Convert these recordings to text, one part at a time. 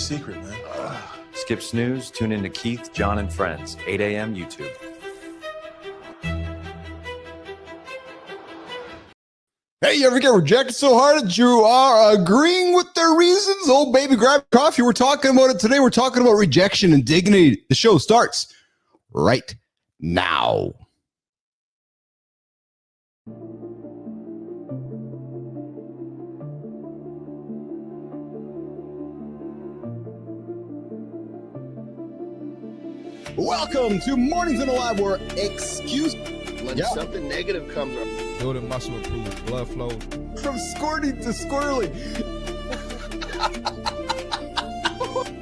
secret, man? Skip snooze, tune into Keith, John, and Friends, 8 a.m. YouTube. Hey, you ever get rejected so hard that you are agreeing with their reasons? Oh, baby, grab coffee. We're talking about it today. We're talking about rejection and dignity. The show starts right now. Welcome to Mornings in the Lab, where when something negative comes up. Building muscle improves blood flow. From squirty to squirrely.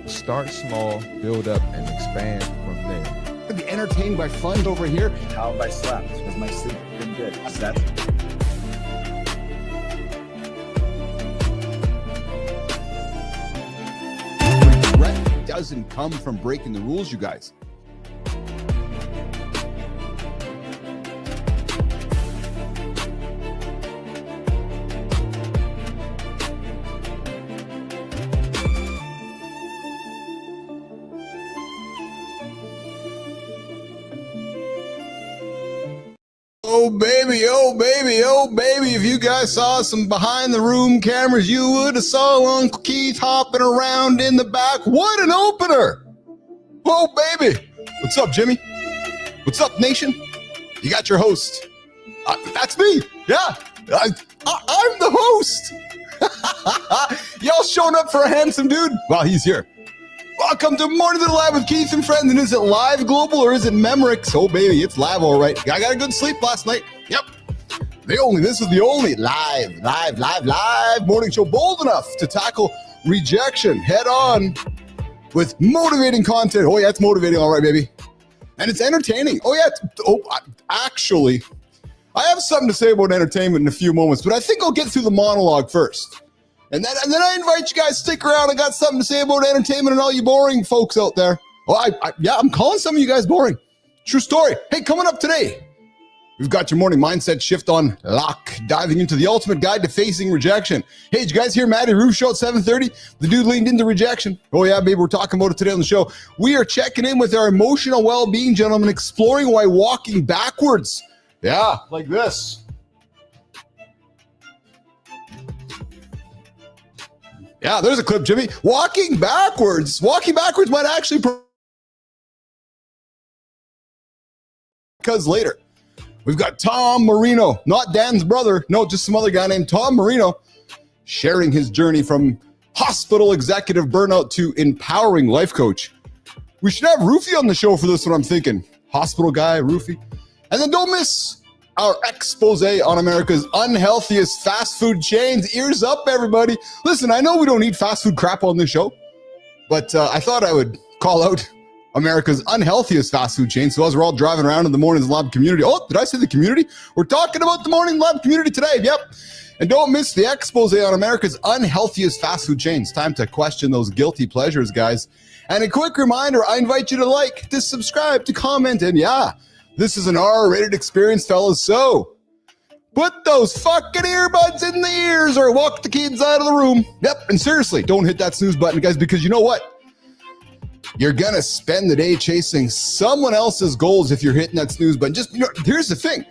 Start small, build up, and expand from there. Be entertained by fun over here. How have I slept? Has my sleep been good? That's Regret doesn't come from breaking the rules, you guys. Oh baby, oh baby, oh baby, if you guys saw some behind the room cameras, you would have saw Uncle Keith hopping around in the back. What an opener! Oh baby! What's up, Jimmy? What's up, nation? You got your host. That's me. Yeah, I'm the host. Y'all showing up for a handsome dude? Well, he's here. Welcome to Morning to the Lab with Keith and Friends. And is it live global or is it Memorex? Oh baby, it's live, all right. I got a good sleep last night. Yep. This is the only live morning show bold enough to tackle rejection head on with motivating content. Oh yeah, it's motivating, all right, baby. And it's entertaining. Oh yeah. Actually, I have something to say about entertainment in a few moments, but I think I'll get through the monologue first. And then I invite you guys to stick around. I got something to say about entertainment and all you boring folks out there. Oh, I'm calling some of you guys boring. True story. Hey, coming up today, we've got your morning mindset shift on lock, diving into the ultimate guide to facing rejection. Hey, did you guys hear Matty Roof show at 7:30? The dude leaned into rejection. Oh yeah, baby, we're talking about it today on the show. We are checking in with our emotional well-being, gentlemen, exploring why walking backwards. Yeah, like this. Yeah, there's a clip, Jimmy. Walking backwards might actually, because later we've got Tom Marino, not Dan's brother, no, just some other guy named Tom Marino, sharing his journey from hospital executive burnout to empowering life coach. We should have Roofy on the show for this one, I'm thinking. Hospital guy, Roofy. And then don't miss our expose on America's unhealthiest fast food chains. Ears up, everybody. Listen, I know we don't eat fast food crap on this show, but I thought I would call out America's unhealthiest fast food chain. So as we're all driving around in the Mornings Lab community, oh, did I say the community? We're talking about the Morning Lab community today. Yep. And don't miss the expose on America's unhealthiest fast food chains. Time to question those guilty pleasures, guys. And a quick reminder, I invite you to like, to subscribe, to comment, and yeah, this is an R-rated experience, fellas, so put those fucking earbuds in the ears or walk the kids out of the room. Yep, and seriously, don't hit that snooze button, guys, because you know what? You're going to spend the day chasing someone else's goals if you're hitting that snooze button. Just, here's the thing.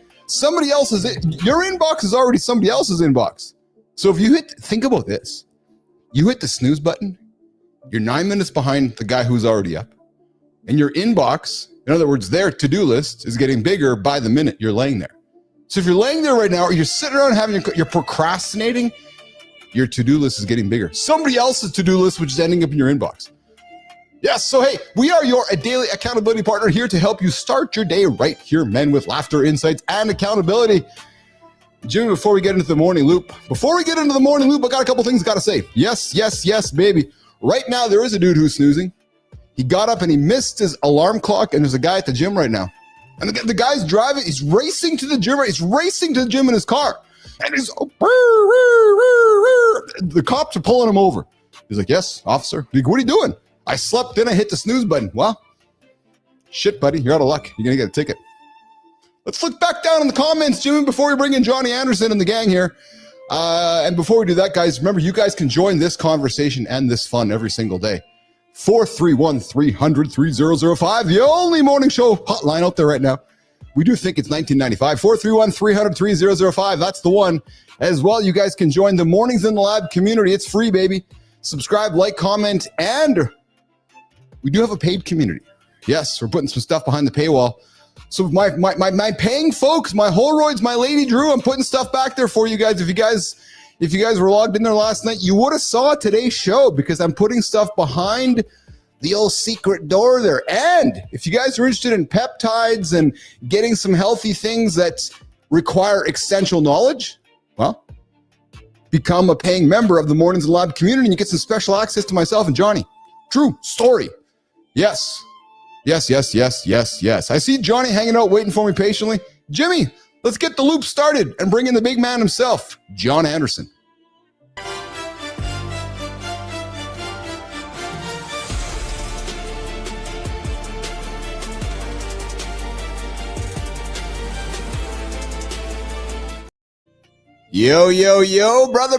Your inbox is already somebody else's inbox. So if you think about this. You hit the snooze button, you're 9 minutes behind the guy who's already up, and your inbox, in other words, their to-do list is getting bigger by the minute you're laying there. So if you're laying there right now, or you're sitting around you're procrastinating, your to-do list is getting bigger. Somebody else's to-do list, which is ending up in your inbox. Yes, so hey, we are your daily accountability partner here to help you start your day right here, men with laughter, insights, and accountability. Jimmy, before we get into the morning loop, I got a couple things I got to say. Yes, baby. Right now, there is a dude who's snoozing. He got up and he missed his alarm clock, and there's a guy at the gym right now. And the guy's driving, he's racing to the gym, in his car. And he's, the cops are pulling him over. He's like, yes, officer. Like, what are you doing? I slept in, I hit the snooze button. Well, shit, buddy, you're out of luck. You're going to get a ticket. Let's look back down in the comments, Jimmy, before we bring in Johnny Anderson and the gang here. And before we do that, guys, remember, you guys can join this conversation and this fun every single day. 431-300-3005. The only morning show hotline out there right now. We do think it's 1995. 431-300-3005. That's the one. As well, you guys can join the Mornings in the Lab community. It's free, baby. Subscribe, like, comment, and we do have a paid community. Yes, we're putting some stuff behind the paywall. So my paying folks, my Holroyds, my Lady Drew, I'm putting stuff back there for you guys. If you guys were logged in there last night, you would have saw today's show because I'm putting stuff behind the old secret door there. And if you guys are interested in peptides and getting some healthy things that require essential knowledge, well, become a paying member of the Mornings in the Lab community and you get some special access to myself and Johnny. True story. Yes. Yes. I see Johnny hanging out, waiting for me patiently. Jimmy, let's get the loop started and bring in the big man himself, John Anderson. Yo, brother,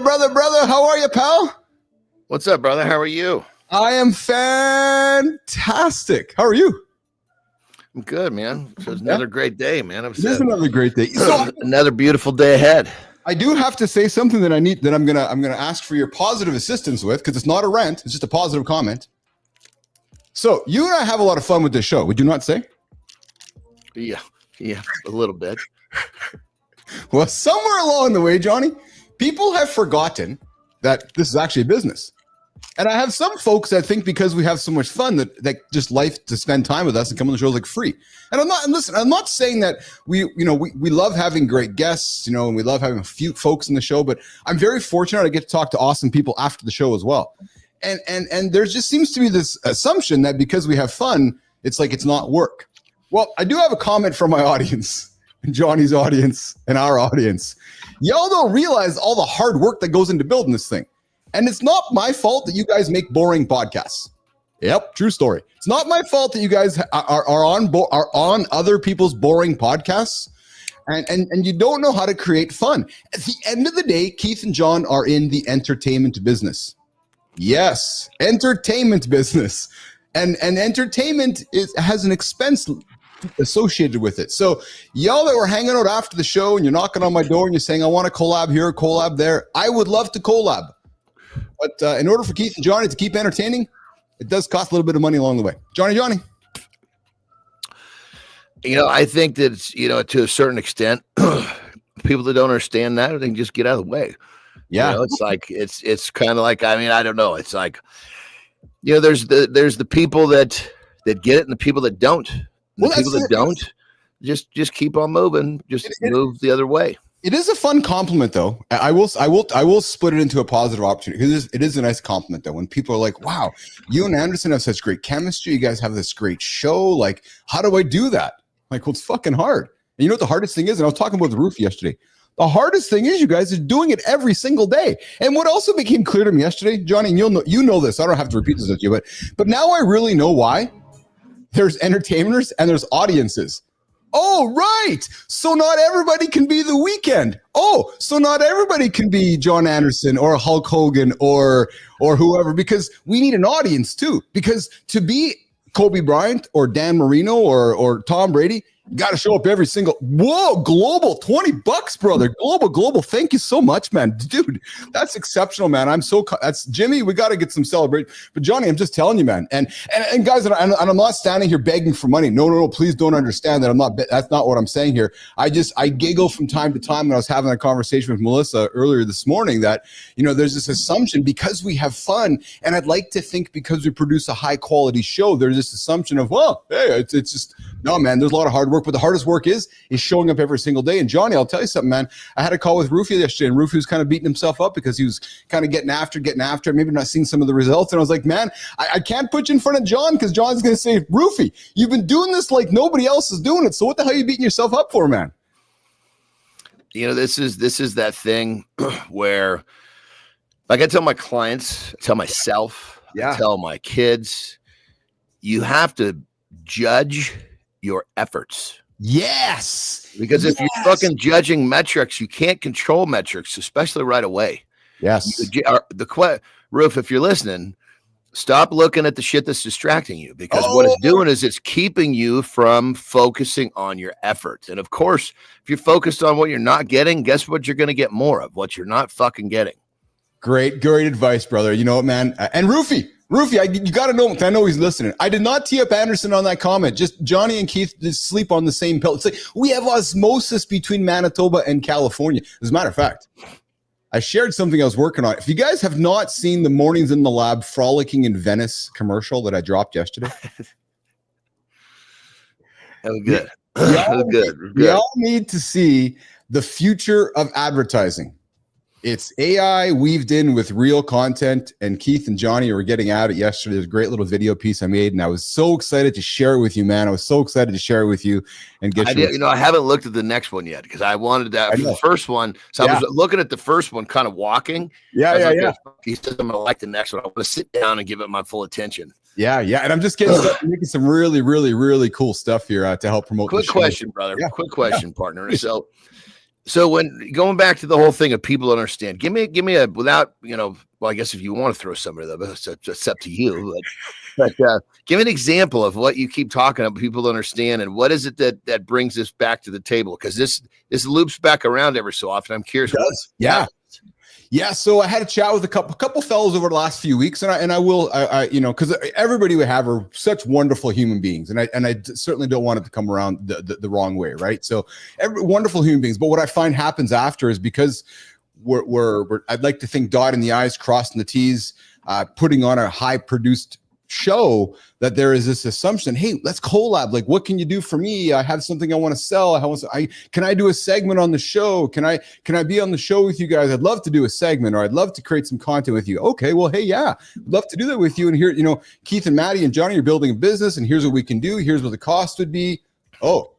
how are you, pal? What's up, brother? How are you? I am fantastic. How are you? I'm good, man. So it's another great day, man. It is another great day. So another beautiful day ahead. I do have to say something that I'm gonna ask for your positive assistance with, because it's not a rant, it's just a positive comment. So you and I have a lot of fun with this show, would you not say? Yeah, a little bit. Well, somewhere along the way, Johnny, people have forgotten that this is actually a business. And I have some folks that think because we have so much fun that just life to spend time with us and come on the show is like free. And I'm not saying that we love having great guests, and we love having a few folks in the show, but I'm very fortunate I get to talk to awesome people after the show as well. And there just seems to be this assumption that because we have fun, it's like it's not work. Well, I do have a comment from my audience, Johnny's audience and our audience. Y'all don't realize all the hard work that goes into building this thing. And it's not my fault that you guys make boring podcasts. Yep, true story. It's not my fault that you guys are on other people's boring podcasts, and you don't know how to create fun. At the end of the day, Keith and John are in the entertainment business. Yes, entertainment business, and entertainment has an expense associated with it. So y'all that were hanging out after the show and you're knocking on my door and you're saying, I want to collab here, collab there, I would love to collab. But in order for Keith and Johnny to keep entertaining, it does cost a little bit of money along the way. Johnny. I think that it's, to a certain extent, people that don't understand that, they can just get out of the way. Yeah. It's like, it's kind of like, I don't know. It's like, there's the people that get it and the people that don't. The people that don't, just keep on moving. Just move the other way. It is a fun compliment, though. I will split it into a positive opportunity, because it is a nice compliment, though. When people are like, "Wow, you and Anderson have such great chemistry. You guys have this great show. Like, how do I do that?" Like, well, it's fucking hard. And you know what the hardest thing is? And I was talking about the roof yesterday. The hardest thing is, you guys are doing it every single day. And what also became clear to me yesterday, Johnny, and you know this. I don't have to repeat this with you, but now I really know why. There's entertainers and there's audiences. Oh, right. So not everybody can be The Weeknd. Oh, so not everybody can be John Anderson or Hulk Hogan or whoever, because we need an audience too. Because to be Kobe Bryant or Dan Marino or Tom Brady, you got to show up every single. Whoa, global, $20, brother. Global. Thank you so much, man. Dude, that's exceptional, man. That's Jimmy. We got to get some celebration. But Johnny, I'm just telling you, man. And guys, and I'm not standing here begging for money. No. Please don't understand that. That's not what I'm saying here. I giggle from time to time when I was having a conversation with Melissa earlier this morning that, there's this assumption because we have fun. And I'd like to think because we produce a high quality show, there's this assumption of, well, hey, it's just, no, man, there's a lot of hard work. But the hardest work is showing up every single day. And Johnny, I'll tell you something, man. I had a call with Rufy yesterday, and Rufy was kind of beating himself up because he was kind of getting after it, maybe not seeing some of the results. And I was like, man, I can't put you in front of John because John's going to say, Rufy, you've been doing this like nobody else is doing it. So what the hell are you beating yourself up for, man? This is that thing where, like, I tell my clients, I tell myself, I tell my kids, you have to judge your efforts. Yes. Because if you're fucking judging metrics, you can't control metrics, especially right away. Yes. Roof, if you're listening, Stop looking at the shit that's distracting you, because what it's doing is it's keeping you from focusing on your effort. And of course, if you're focused on what you're not getting, guess what you're going to get more of? What you're not fucking getting. Great advice, brother. You know what, man? And Roofy, you got to know, I know he's listening. I did not tee up Anderson on that comment. Just Johnny and Keith just sleep on the same pill. It's like we have osmosis between Manitoba and California. As a matter of fact, I shared something I was working on. If you guys have not seen the Mornings in the Lab Frolicking in Venice commercial that I dropped yesterday. That was good. That was good. We all need to see the future of advertising. It's AI weaved in with real content, and Keith and Johnny were getting at it yesterday. There's a great little video piece I made, and I was so excited to share it with you, man. I was so excited to share it with you and get I haven't looked at the next one yet because I wanted that for the first one. So I was looking at the first one, kind of walking. Yeah. He says I'm gonna like the next one. I want to sit down and give it my full attention. Yeah. And I'm just making some really, really, really cool stuff here to help promote. Quick question, brother. Yeah. Quick question, partner. So when going back to the whole thing of people understand, give me a without, well, I guess if you want to throw somebody though, it's up to you. But give me an example of what you keep talking about, people to understand, and what is it that brings this back to the table? Because this loops back around every so often. I'm curious. Yeah. So I had a chat with a couple fellows over the last few weeks, and I will, because everybody we have are such wonderful human beings, and I certainly don't want it to come around the wrong way, right? So wonderful human beings, but what I find happens after is because we're I'd like to think dotting the I's, crossing the T's, putting on a high produced show, that there is this assumption, hey, let's collab. Like, what can you do for me? I have something I want to sell. Can I do a segment on the show? Can I be on the show with you guys? I'd love to do a segment, or I'd love to create some content with you. Okay, well, hey, yeah, I'd love to do that with you. And here, Keith and Maddie and Johnny are building a business, and here's what we can do. Here's what the cost would be. Oh,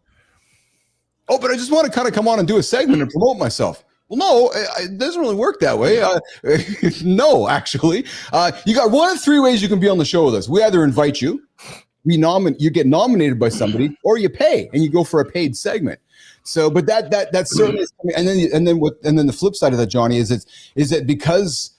but I just want to kind of come on and do a segment and promote myself. Well, no, it doesn't really work that way. No, actually. You got one of three ways you can be on the show with us. We either invite you, you get nominated by somebody, or you pay and you go for a paid segment. So, but that's certainly, and then the flip side of that, Johnny, is that because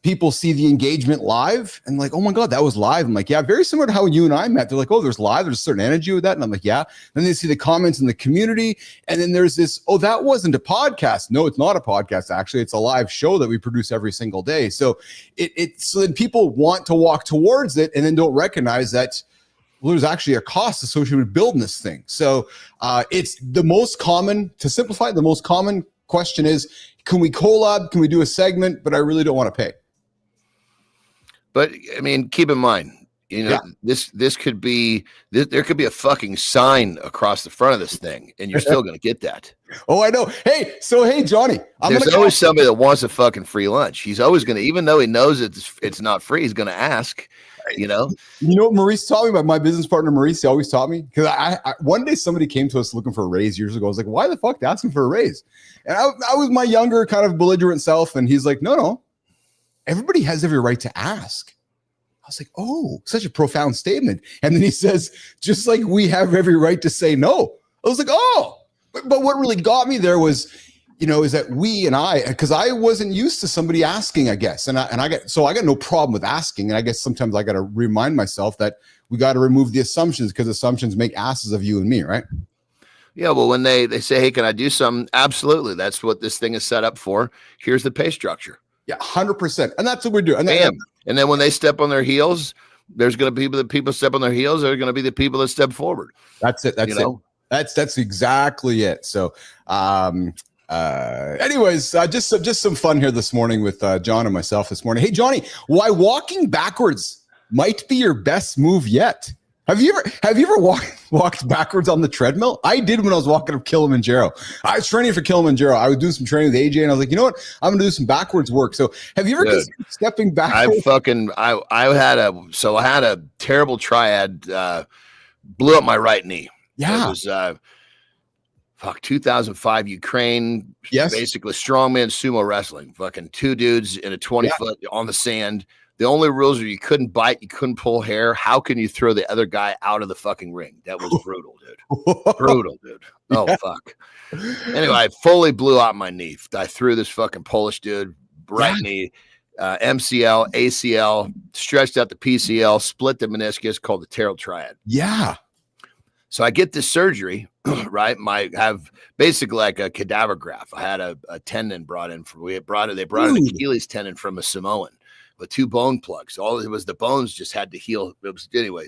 people see the engagement live and like, oh my God, that was live. I'm like, yeah, very similar to how you and I met. They're like, oh, there's live, there's a certain energy with that. And I'm like, yeah. Then they see the comments in the community. And then there's this, oh, that wasn't a podcast. No, it's not a podcast. Actually, it's a live show that we produce every single day. So so then people want to walk towards it and then don't recognize that, well, there's actually a cost associated with building this thing. So it's the most common, to simplify, the most common question is, can we collab? Can we do a segment? But I really don't want to pay. But I mean, keep in mind, this could be there could be a fucking sign across the front of this thing, and you're still going to get that. Oh, I know. Hey, Johnny, there's always somebody that wants a fucking free lunch. He's always going to, even though he knows it's not free, he's going to ask. You know what Maurice taught me about my business partner, Maurice? He always taught me, because I one day somebody came to us looking for a raise years ago. I was like, why the fuck asking for a raise? And I was my younger kind of belligerent self, and he's like, no. Everybody has every right to ask. I was like, oh, such a profound statement. And then he says, just like we have every right to say no. I was like, oh, but what really got me there was, is that because I wasn't used to somebody asking, I guess. And I got no problem with asking. And I guess sometimes I got to remind myself that we got to remove the assumptions, because assumptions make asses of you and me, right? Yeah, well, when they say, hey, can I do something? Absolutely. That's what this thing is set up for. Here's the pay structure. Yeah, 100%. And that's what we're doing. And then when they step on their heels, there's going to be the people step on their heels. They're going to be the people that step forward. That's it. That's it. That's exactly it. So, anyways, just some fun here this morning with John and myself this morning. Hey, Johnny, why walking backwards might be your best move yet? Have you ever walked backwards on the treadmill? I did when I was walking up Kilimanjaro. I was training for Kilimanjaro. I was doing some training with AJ, and I was like, you know what? I'm gonna do some backwards work. So have you ever considered stepping backwards? I had a terrible triad, blew up my right knee. Yeah. It was 2005 Ukraine. Yes. Basically strongman sumo wrestling. Fucking two dudes in a 20-foot on the sand. The only rules are you couldn't bite, you couldn't pull hair. How can you throw the other guy out of the fucking ring? That was brutal, dude. Brutal, dude. Oh, yeah. Fuck. Anyway, I fully blew out my knee. I threw this fucking Polish dude, right knee. MCL, ACL, stretched out the PCL, split the meniscus, called the pteryl triad. Yeah. So I get this surgery, right? Have basically like a cadaver graft. I had a tendon brought in they brought an Achilles tendon from a Samoan with 2 bone plugs. All it was, the bones just had to heal. It was anyway.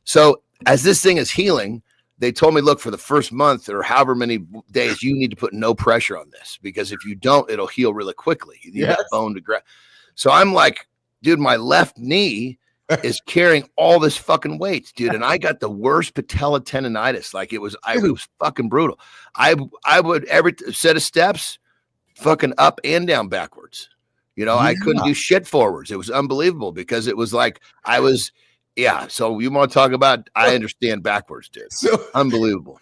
So as this thing is healing, they told me, look, for the first month or however many days, you need to put no pressure on this, because if you don't, it'll heal really quickly. You need that bone to grab. So I'm like, dude, my left knee is carrying all this fucking weight, dude. And I got the worst patella tendonitis. Like it was fucking brutal. I would every set of steps, fucking up and down backwards. You know, I couldn't do shit forwards. It was unbelievable, because it was like so you want to talk about, I understand backwards, dude. So unbelievable.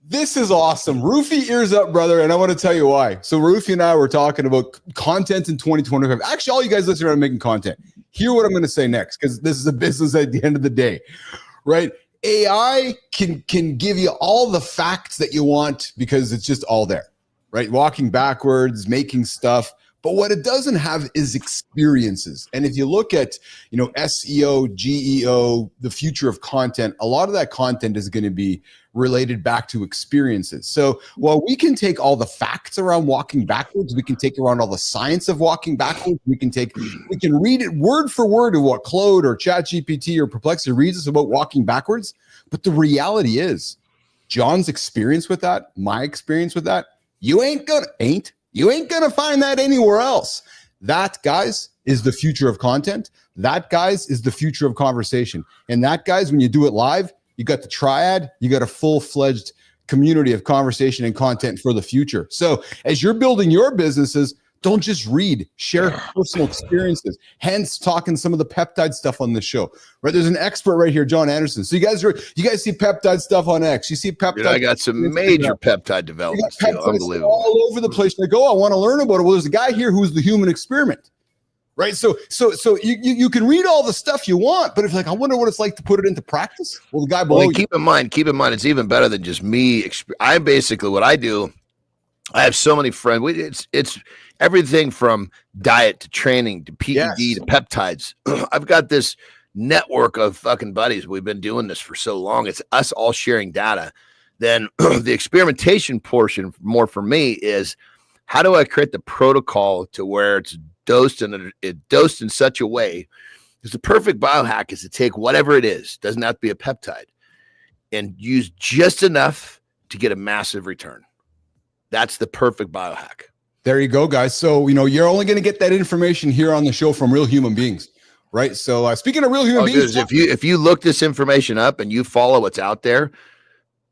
This is awesome. Roofie, ears up, brother. And I want to tell you why. So Roofie and I were talking about content in 2025. Actually, all you guys listening are making content. Hear what I'm going to say next, because this is a business at the end of the day, right? AI can give you all the facts that you want because it's just all there, right? Walking backwards, making stuff. But what it doesn't have is experiences. And if you look at, SEO, GEO, the future of content, a lot of that content is going to be related back to experiences. So while we can take all the facts around walking backwards, we can take around all the science of walking backwards, we can read it word for word of what Claude or ChatGPT or Perplexity reads us about walking backwards. But the reality is, John's experience with that, my experience with that, you ain't gonna find that anywhere else. That, guys, is the future of content. That, guys, is the future of conversation. And that, guys, when you do it live, you got the triad, you got a full-fledged community of conversation and content for the future. So as you're building your businesses, don't just read, share personal experiences. Hence, talking some of the peptide stuff on the show. Right? There's an expert right here, John Anderson. So you guys see peptide stuff on X. You see peptide. Dude, I got some major peptide developments. Unbelievable. All over the place. They go, I want to learn about it. Well, there's a guy here who's the human experiment. Right. So you can read all the stuff you want, but if I wonder what it's like to put it into practice. Well, the guy below you. Keep in mind, it's even better than just me. I basically, what I do, I have so many friends. It's everything from diet to training to PED to peptides. I've got this network of fucking buddies. We've been doing this for so long. It's us all sharing data. Then the experimentation portion more for me is, how do I create the protocol to where it's dosed in such a way? Because the perfect biohack is to take whatever it is, doesn't have to be a peptide, and use just enough to get a massive return. That's the perfect biohack. There you go, guys. So, you're only going to get that information here on the show from real human beings, right? So speaking of real human beings, dude, if you look this information up and you follow what's out there,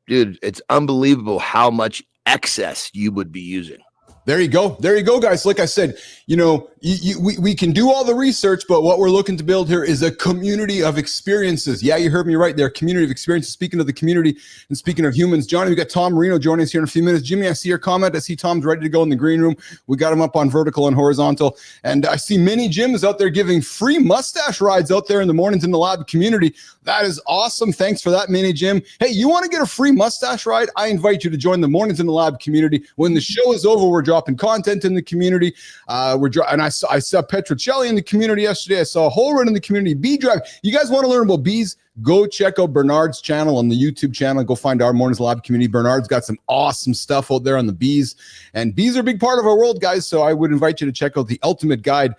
dude, it's unbelievable how much excess you would be using. There you go, guys. Like I said, we can do all the research, but what we're looking to build here is a community of experiences. Yeah, you heard me right there. Community of experiences. Speaking of the community and speaking of humans, Johnny, we got Tom Marino joining us here in a few minutes. Jimmy, I see your comment. I see Tom's ready to go in the green room. We got him up on vertical and horizontal. And I see many gyms out there giving free mustache rides out there in the mornings in the lab community. That is awesome. Thanks for that, Mini Jim. Hey, you want to get a free mustache ride? I invite you to join the Mornings in the Lab community. When the show is over, we're dropping content in the community. And I saw Petrocelli in the community yesterday. I saw Holred in the community. Bee Drive. You guys want to learn about bees? Go check out Bernard's channel on the YouTube channel. Go find our Mornings Lab community. Bernard's got some awesome stuff out there on the bees. And bees are a big part of our world, guys. So I would invite you to check out the ultimate guide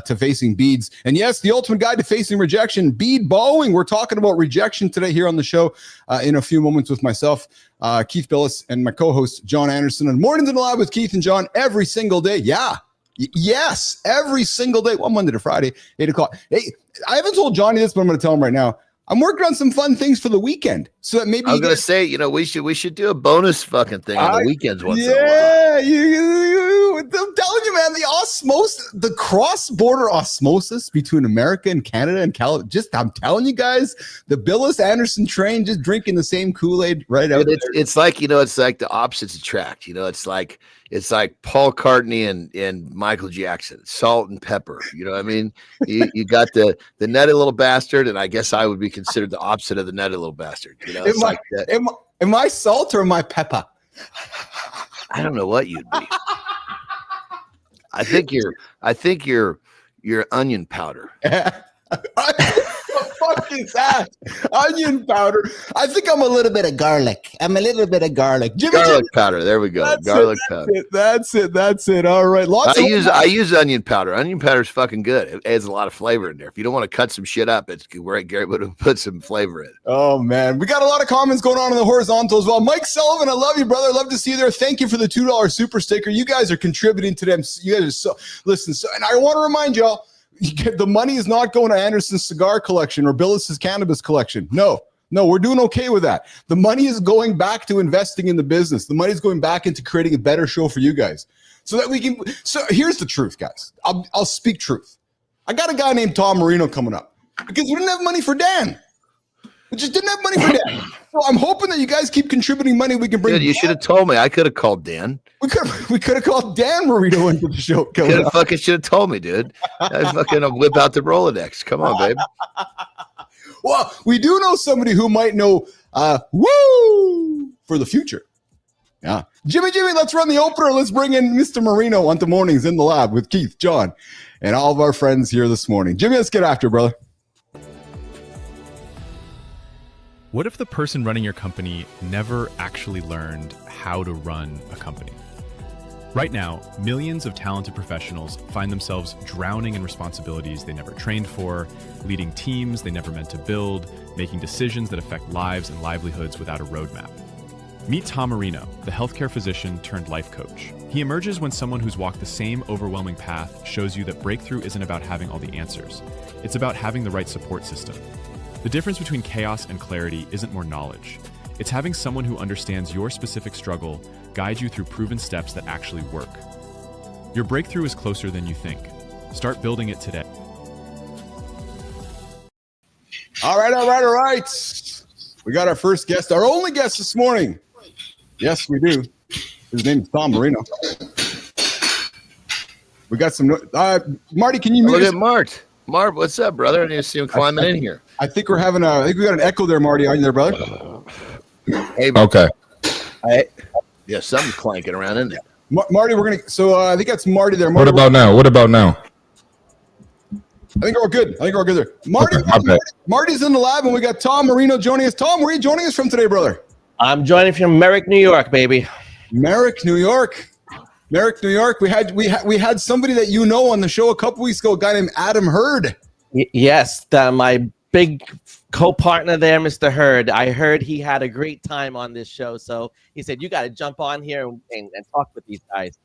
to facing beads. And yes, the ultimate guide to facing rejection, bead bowing. We're talking about rejection today here on the show in a few moments with myself, Keith Billis, and my co-host, John Anderson. And Mornings in the Lab with Keith and John every single day. Yeah. Yes, every single day. Well, Monday to Friday, 8 o'clock. Hey, I haven't told Johnny this, but I'm going to tell him right now. I'm working on some fun things for the weekend, so that maybe I was going to say, we should do a bonus fucking thing on the weekends once in a while. I'm telling you, man, the cross-border osmosis between America and Canada and California. I'm telling you guys, the Billis Anderson train, just drinking the same Kool-Aid right out there. It's like, it's like the opposites attract. It's like Paul McCartney and Michael Jackson, salt and pepper. You know what I mean? You got the nutty little bastard, and I guess I would be considered the opposite of the nutty little bastard. Am I salt or am I pepper? I don't know what you'd be. I think you're You're onion powder. What the fuck is that? Onion powder. I think I'm a little bit of garlic. Garlic powder. There we go. That's Garlic it, powder. That's it. All right. I use onion powder. Onion powder is fucking good. It adds a lot of flavor in there. If you don't want to cut some shit up, it's great. Gary would put some flavor in. Oh man, we got a lot of comments going on in the horizontal as well. Mike Sullivan, I love you, brother. Love to see you there. Thank you for the $2 super sticker. You guys are contributing to them. You guys are so listen. So, and I want to remind y'all, the money is not going to Anderson's cigar collection or Billis's cannabis collection. No, we're doing okay with that. The money is going back to investing in the business. The money is going back into creating a better show for you guys so that we can. So here's the truth, guys. I'll speak truth. I got a guy named Tom Marino coming up because we didn't have money for Dan. We just didn't have money for Dan. So I'm hoping that you guys keep contributing money. We can bring. Dude, you should have told me. I could have called Dan. We could have called Dan Marino into the show. Should have told me, dude. I fucking whip out the Rolodex. Come on, babe. Well, we do know somebody who might know woo for the future. Yeah. Jimmy, let's run the opener. Let's bring in Mr. Marino onto Mornings in the Lab with Keith, John, and all of our friends here this morning. Jimmy, let's get after it, brother. What if the person running your company never actually learned how to run a company? Right now, millions of talented professionals find themselves drowning in responsibilities they never trained for, leading teams they never meant to build, making decisions that affect lives and livelihoods without a roadmap. Meet Tom Marino, the healthcare physician turned life coach. He emerges when someone who's walked the same overwhelming path shows you that breakthrough isn't about having all the answers. It's about having the right support system. The difference between chaos and clarity isn't more knowledge. It's having someone who understands your specific struggle guide you through proven steps that actually work. Your breakthrough is closer than you think. Start building it today. All right. We got our first guest, our only guest this morning. Yes, we do. His name is Tom Marino. We got some. Marty, can you look at Mart? Mart, what's up, brother? I need to see him climbing in here. I think we got an echo there, Marty. Are you there, brother? Hey, Okay. Yeah, something's clanking around in there. Marty, I think that's Marty there. Marty, What about now? I think we're good. there. Marty, Okay. Marty's in the lab, and we got Tom Marino joining us. Tom, where are you joining us from today, brother? I'm joining from Merrick, New York, baby. Merrick, New York. We had somebody that you know on the show a couple weeks ago, a guy named Adam Hurd. Yes, my big co-partner there, Mr. Hurd. I heard he had a great time on this show, so he said, you got to jump on here and talk with these guys.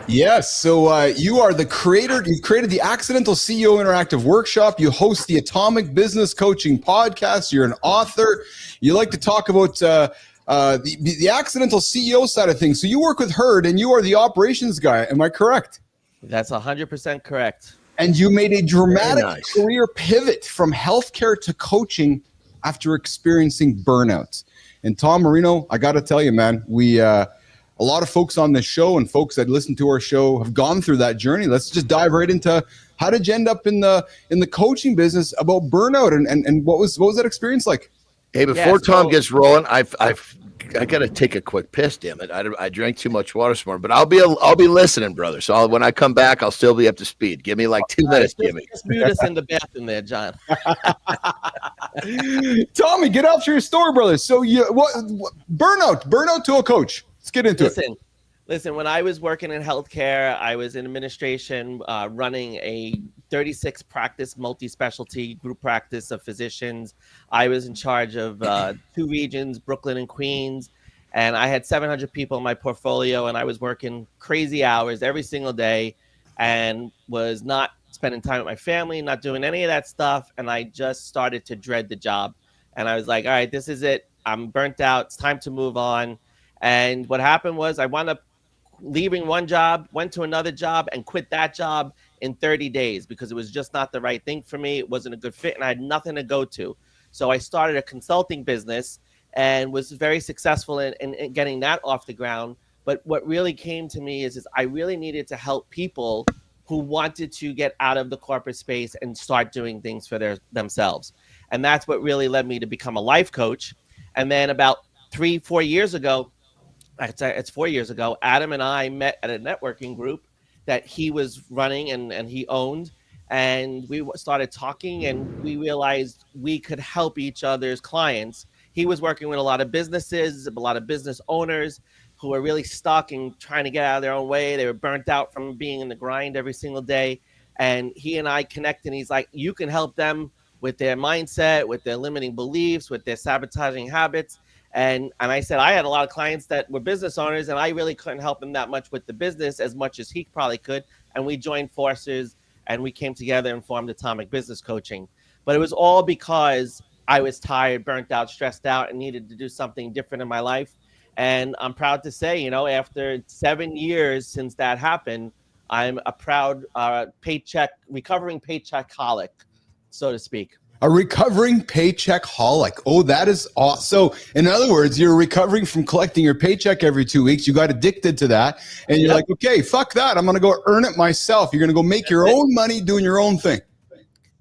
Yes, so you are the creator. You've created the Accidental CEO Interactive Workshop. You host the Atomic Business Coaching Podcast. You're an author. You like to talk about the accidental CEO side of things. So you work with Hurd, and you are the operations guy. Am I correct? That's 100% correct. And you made a dramatic career pivot from healthcare to coaching after experiencing burnout. And Tom Marino, I got to tell you, man, a lot of folks on this show and folks that listen to our show have gone through that journey. Let's just dive right into how did you end up in the coaching business about burnout and what was that experience like? Hey, before Tom gets rolling, I got to take a quick piss. Damn it! I drank too much water this morning, but I'll be listening, brother. So when I come back, I'll still be up to speed. Give me like 2 minutes, Jimmy. Just mute us in the bathroom there, John. Tommy, get after your story, brother. So what burnout to a coach. Let's get into it. Listen, when I was working in healthcare, I was in administration, running a 36 practice, multi-specialty group practice of physicians. I was in charge of 2 regions, Brooklyn and Queens, and I had 700 people in my portfolio, and I was working crazy hours every single day and was not spending time with my family, not doing any of that stuff, and I just started to dread the job. And I was like, all right, this is it. I'm burnt out. It's time to move on. And what happened was I wound up leaving one job, went to another job, and quit that job in 30 days because it was just not the right thing for me. It wasn't a good fit, and I had nothing to go to. So I started a consulting business and was very successful in getting that off the ground. But what really came to me is I really needed to help people who wanted to get out of the corporate space and start doing things for themselves. And that's what really led me to become a life coach. And then about 3-4 years ago, it's 4 years ago, Adam and I met at a networking group that he was running and he owned. and we started talking, and we realized we could help each other's clients. He was working with a lot of businesses, a lot of business owners who were really stuck and trying to get out of their own way. They were burnt out from being in the grind every single day. And he and I connected, and he's like, you can help them with their mindset, with their limiting beliefs, with their sabotaging habits. And I said, I had a lot of clients that were business owners, and I really couldn't help them that much with the business as much as he probably could. And we joined forces, and we came together and formed Atomic Business Coaching. But it was all because I was tired, burnt out, stressed out, and needed to do something different in my life. And I'm proud to say, you know, after 7 years since that happened, I'm a proud recovering paycheck holic, so to speak. A recovering paycheck holic. Oh, that is awesome. So, in other words, you're recovering from collecting your paycheck every 2 weeks. You got addicted to that. And you're like, okay, fuck that. I'm going to go earn it myself. You're going to go make your own money doing your own thing.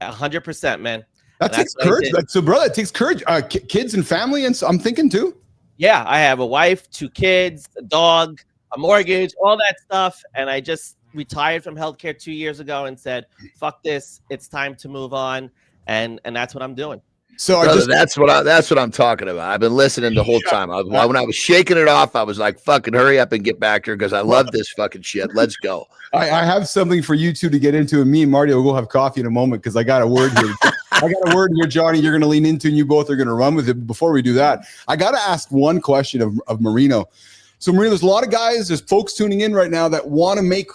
100%, man. That takes courage. So, brother, it takes courage. Kids and family, and so I'm thinking too. Yeah, I have a wife, 2 kids, a dog, a mortgage, all that stuff. And I just retired from healthcare 2 years ago and said, fuck this. It's time to move on. And that's what I'm doing. So brother, that's what I'm talking about. I've been listening the whole time. When I was shaking it off, I was like, fucking hurry up and get back here because I love this fucking shit. Let's go. I have something for you two to get into, and me and Marty will go have coffee in a moment because I got a word here. I got a word here, Johnny, you're going to lean into, and you both are going to run with it. Before we do that, I got to ask one question of Marino. So, Marino, there's a lot of guys, there's folks tuning in right now that want to make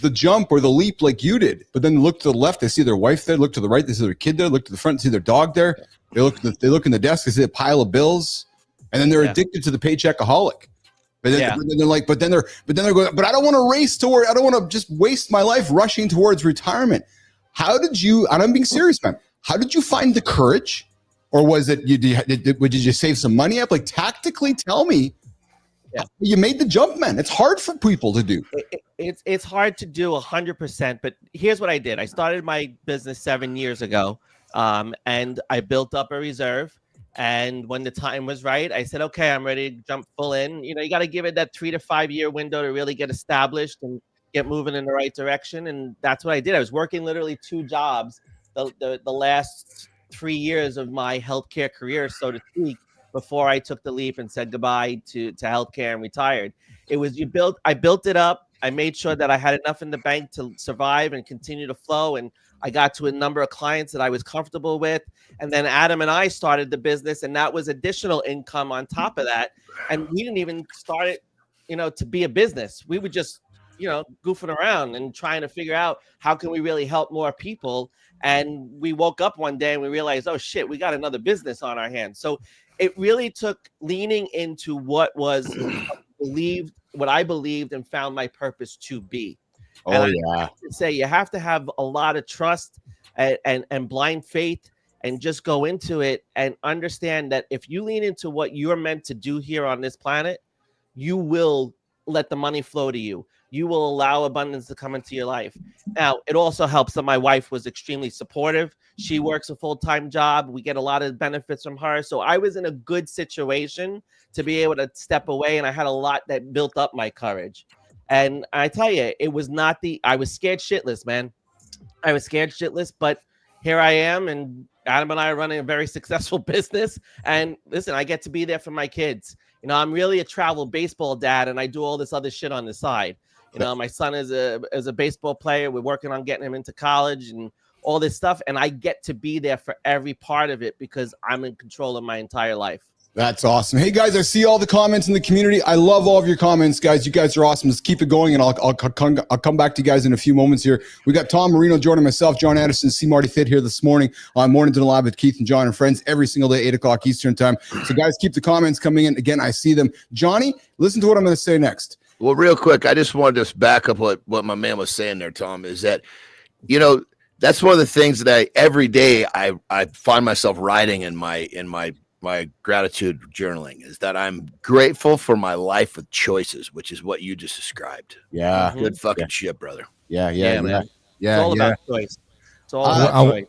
the jump or the leap like you did, but then look to the left, they see their wife there, look to the right, they see their kid there, look to the front, see their dog there, they look in the desk, they see a pile of bills, and then they're addicted to the paycheckaholic. But then, they're like, but then they're going, but I don't want to race toward, I don't want to just waste my life rushing towards retirement. How did you, and I'm being serious, man, how did you find the courage? Or was it, did you save some money up? Like, tactically tell me. Yeah. You made the jump, man. It's hard for people to do. It's hard to do 100%, but here's what I did. I started my business 7 years ago, and I built up a reserve. And when the time was right, I said, okay, I'm ready to jump full in. You know, you got to give it that 3 to 5 year window to really get established and get moving in the right direction. And that's what I did. I was working literally 2 jobs the last 3 years of my healthcare career, so to speak, before I took the leap and said goodbye to healthcare and retired. I built it up. I made sure that I had enough in the bank to survive and continue to flow. And I got to a number of clients that I was comfortable with. And then Adam and I started the business, and that was additional income on top of that. And we didn't even start it, to be a business. We were just, goofing around and trying to figure out how can we really help more people. And we woke up one day and we realized, oh shit, we got another business on our hands. So it really took leaning into what I believed and found my purpose to be. Oh, and yeah. I have to say, you have to have a lot of trust and blind faith and just go into it and understand that if you lean into what you're meant to do here on this planet, you will let the money flow to you. You will allow abundance to come into your life. Now, it also helps that my wife was extremely supportive. She works a full-time job. We get a lot of benefits from her. So I was in a good situation to be able to step away, and I had a lot that built up my courage. And I tell you, it was not I was scared shitless, man. I was scared shitless, but here I am, and Adam and I are running a very successful business. And listen, I get to be there for my kids. I'm really a travel baseball dad, and I do all this other shit on the side. My son is a baseball player. We're working on getting him into college and all this stuff. And I get to be there for every part of it because I'm in control of my entire life. That's awesome. Hey, guys, I see all the comments in the community. I love all of your comments, guys. You guys are awesome. Let's keep it going, and I'll come back to you guys in a few moments here. We got Tom Marino joining myself, John Anderson, C. Marty Thitt here this morning on Mornington Live with Keith and John and Friends every single day, 8 o'clock Eastern time. So, guys, keep the comments coming in. Again, I see them. Johnny, listen to what I'm going to say next. Well, real quick, I just wanted to back up what my man was saying there, Tom, is that, that's one of the things that every day I find myself writing in my gratitude journaling, is that I'm grateful for my life with choices, which is what you just described. Yeah. Good fucking shit, brother. Yeah. Man. It's all about choice. It's all about choice.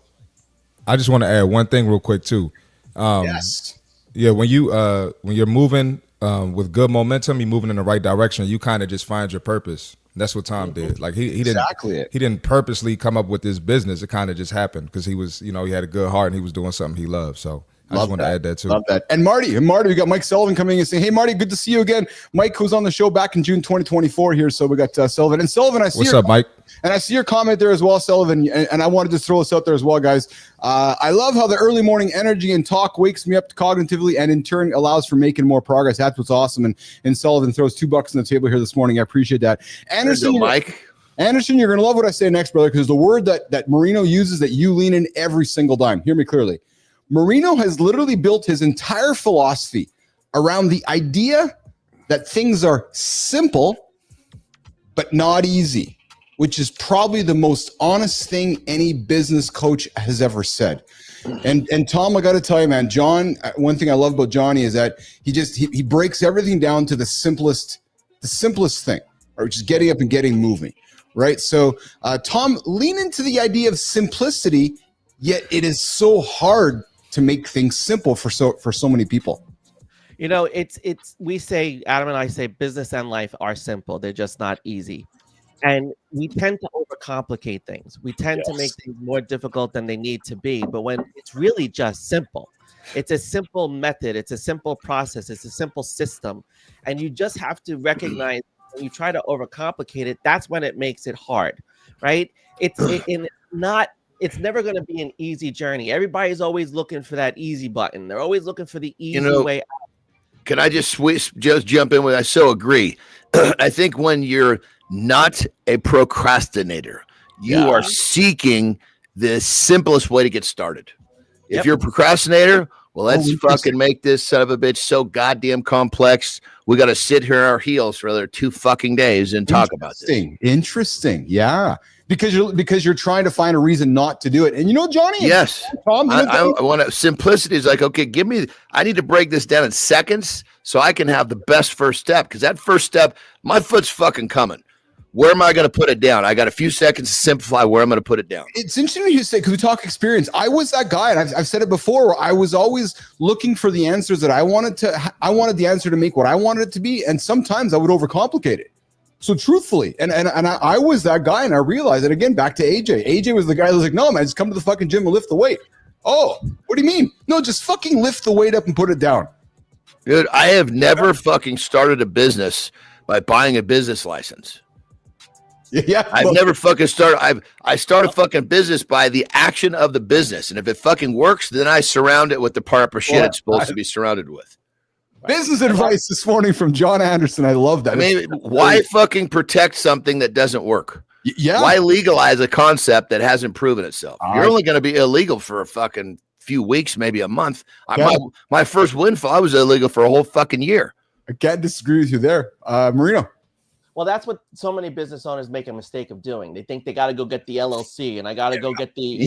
I just want to add one thing real quick too. Yes. Yeah. When you're moving with good momentum, you're moving in the right direction. You kind of just find your purpose. That's what Tom did. Like he didn't Exactly it. he didn't purposely come up with this business. It kind of just happened because he was, he had a good heart and he was doing something he loved. So I just wanted to add that too. Love that. And Marty, we got Mike Sullivan coming in and saying, hey, Marty, good to see you again. Mike was on the show back in June 2024 here. So we got Sullivan. And Sullivan, I see What's up, Mike? And I see your comment there as well, Sullivan. And I wanted to throw this out there as well, guys. I love how the early morning energy and talk wakes me up cognitively and in turn allows for making more progress. That's what's awesome. And Sullivan throws $2 on the table here this morning. I appreciate that. Anderson, Mike. Anderson, you're going to love what I say next, brother, because the word that Marino uses that you lean in every single time. Hear me clearly. Marino has literally built his entire philosophy around the idea that things are simple but not easy, which is probably the most honest thing any business coach has ever said. And Tom, I got to tell you, man, John, one thing I love about Johnny is that he breaks everything down to the simplest thing, or just getting up and getting moving, right? So Tom, lean into the idea of simplicity, yet it is so hard to make things simple for so many people. We say, Adam and I say, business and life are simple. They're just not easy. And we tend to overcomplicate things. We tend to make things more difficult than they need to be. But when it's really just simple, it's a simple method. It's a simple process. It's a simple system. And you just have to recognize when you try to overcomplicate it, that's when it makes it hard, right? It's never going to be an easy journey. Everybody's always looking for that easy button. They're always looking for the easy way out. Can I just jump in with? I so agree. I think when you're not a procrastinator, you are seeking the simplest way to get started. If you're a procrastinator, well, let's fucking make this son of a bitch so goddamn complex. We got to sit here on our heels for another 2 fucking days and talk about this. Interesting. Yeah. Because you're trying to find a reason not to do it. And Johnny? Yes. Tom, I want to, simplicity is like, okay, I need to break this down in seconds so I can have the best first step. Because that first step, my foot's fucking coming. Where am I going to put it down? I got a few seconds to simplify where I'm going to put it down. It's interesting you say, because we talk experience. I was that guy, and I've said it before, where I was always looking for the answers that I wanted the answer to make what I wanted it to be. And sometimes I would overcomplicate it. So truthfully, and I was that guy, and I realized that again, back to AJ. AJ was the guy that was like, no, man, just come to the fucking gym and lift the weight. Oh, what do you mean? No, just fucking lift the weight up and put it down. Dude, I have never fucking started a business by buying a business license. Yeah, I've never fucking started. I start a fucking business by the action of the business. And if it fucking works, then I surround it with the proper shit it's supposed to be surrounded with. Business advice this morning from John Anderson. I love that. I mean, why fucking protect something that doesn't work? Yeah. Why legalize a concept that hasn't proven itself? You're only going to be illegal for a fucking few weeks, maybe a month. My first windfall, I was illegal for a whole fucking year. I can't disagree with you there. Marino. Well, that's what so many business owners make a mistake of doing. They think they got to go get the LLC and I got to go get the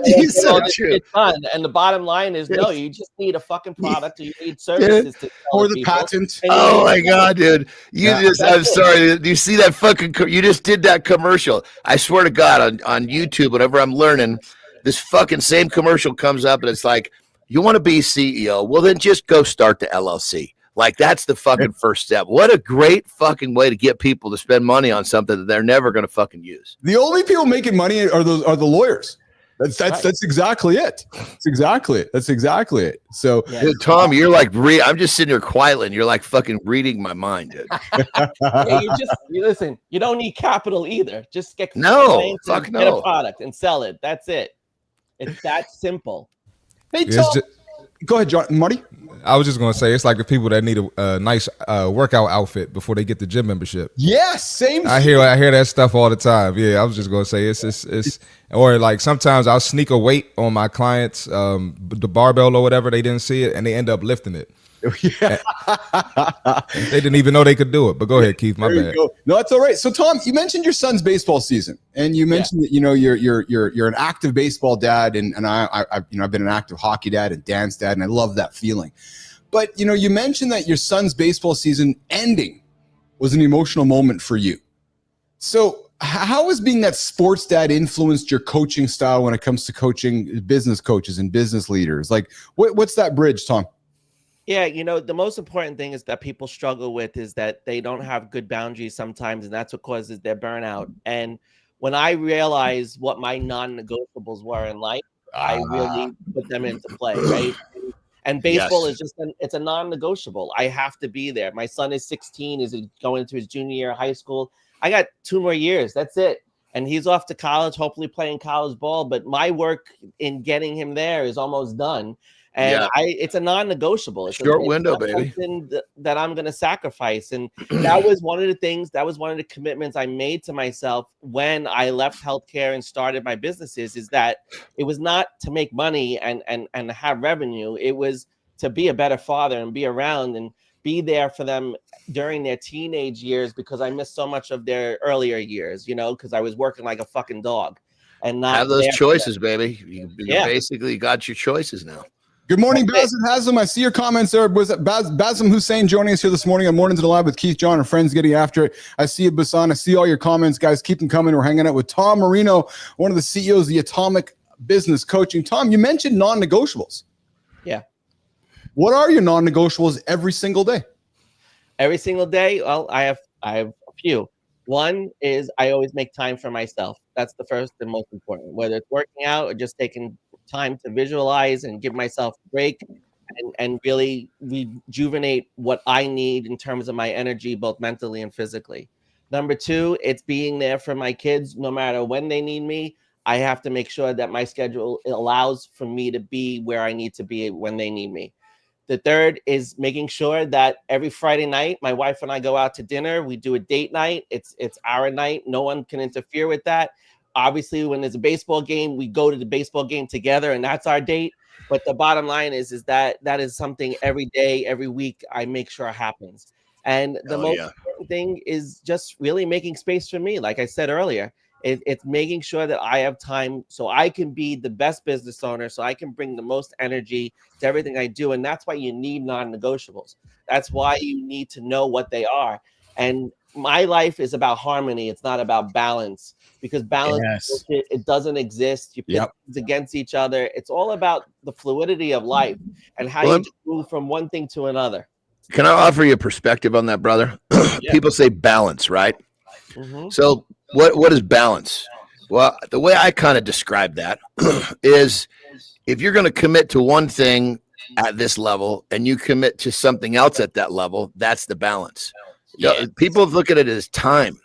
it's fun. And the bottom line is, no, you just need a fucking product. Or you need services to or the patent. Oh my god, dude! I'm sorry. Do you see that fucking? You just did that commercial. I swear to God, on YouTube, whenever I'm learning, this fucking same commercial comes up, and it's like, you want to be CEO? Well, then just go start the LLC. Like, that's the fucking first step. What a great fucking way to get people to spend money on something that they're never going to fucking use. The only people making money are the lawyers. That's exactly it. That's exactly it. So, dude, Tom, you're like, I'm just sitting here quietly, and you're like fucking reading my mind, dude. Listen. You don't need capital either. Just get get a product and sell it. That's it. It's that simple. Hey, Tom. Go ahead, John. Marty? I was just going to say, it's like the people that need a nice workout outfit before they get the gym membership. Yes, same. I hear that stuff all the time. Yeah, I was just going to say it's or like sometimes I'll sneak a weight on my clients, the barbell or whatever. They didn't see it and they end up lifting it. Yeah. They didn't even know they could do it. But go ahead, Keith. My bad. No, that's all right. So, Tom, you mentioned your son's baseball season, and you mentioned that you're an active baseball dad, and I've been an active hockey dad and dance dad, and I love that feeling. But you mentioned that your son's baseball season ending was an emotional moment for you. So, how has being that sports dad influenced your coaching style when it comes to coaching business coaches and business leaders? Like, what's that bridge, Tom? Yeah, the most important thing is that people struggle with is that they don't have good boundaries sometimes, and that's what causes their burnout. And when I realized what my non-negotiables were in life, I really put them into play, right? And baseball Yes. is just it's a non-negotiable. I have to be there. My son is 16, is going into his junior year of high school. I got 2 more years. That's it. And he's off to college, hopefully playing college ball. But my work in getting him there is almost done. And it's a non-negotiable. It's Short window, baby. Something that I'm going to sacrifice. And that was one of the things, that was one of the commitments I made to myself when I left healthcare and started my businesses, is that it was not to make money and have revenue. It was to be a better father and be around and be there for them during their teenage years, because I missed so much of their earlier years, because I was working like a fucking dog and not have those choices, baby. You basically got your choices now. Good morning, Basim Haslam. I see your comments there. Was it Basim Hussein joining us here this morning on Mornings in the Lab with Keith, John, and friends getting after it? I see you, Basan. I see all your comments, guys. Keep them coming. We're hanging out with Tom Marino, one of the CEOs of the Atomic Business Coaching. Tom, you mentioned non-negotiables. Yeah. What are your non-negotiables every single day? Every single day? Well, I have a few. One is I always make time for myself. That's the first and most important, whether it's working out or just taking time to visualize and give myself a break and really rejuvenate what I need in terms of my energy, both mentally and physically. Number 2, it's being there for my kids no matter when they need me. I have to make sure that my schedule allows for me to be where I need to be when they need me. The third is making sure that every Friday night, my wife and I go out to dinner. We do a date night. It's our night. No one can interfere with that. Obviously, when there's a baseball game, we go to the baseball game together, and that's our date. But the bottom line is that is something every day, every week, I make sure happens. And the most important thing is just really making space for me. Like I said earlier, it's making sure that I have time so I can be the best business owner, so I can bring the most energy to everything I do. And that's why you need non-negotiables. That's why you need to know what they are. And my life is about harmony. It's not about balance, because balance, it doesn't exist. You pit things against each other. It's all about the fluidity of life and how you move from one thing to another. Can I offer you a perspective on that, brother? People say balance, right? Mm-hmm. So what is balance? Well, the way I kind of describe that is if you're going to commit to one thing at this level and you commit to something else at that level, that's the balance. People look at it as time.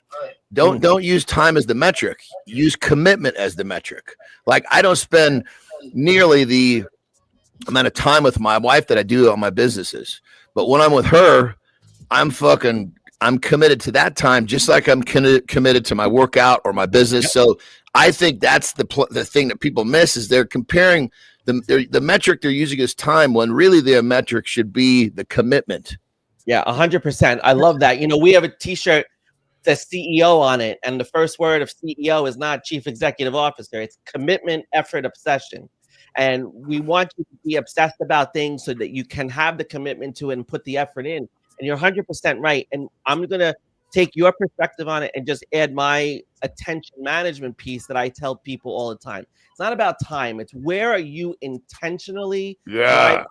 Don't use time as the metric. Use commitment as the metric. Like, I don't spend nearly the amount of time with my wife that I do on my businesses. But when I'm with her, I'm committed to that time, just like I'm committed to my workout or my business. So I think that's the thing that people miss, is they're comparing the metric they're using as time, when really their metric should be the commitment. Yeah, 100%. I love that. We have a T-shirt that says CEO on it, and the first word of CEO is not Chief Executive Officer. It's commitment, effort, obsession. And we want you to be obsessed about things so that you can have the commitment to it and put the effort in. And you're 100% right. And I'm going to take your perspective on it and just add my attention management piece that I tell people all the time. It's not about time. It's where are you intentionally driving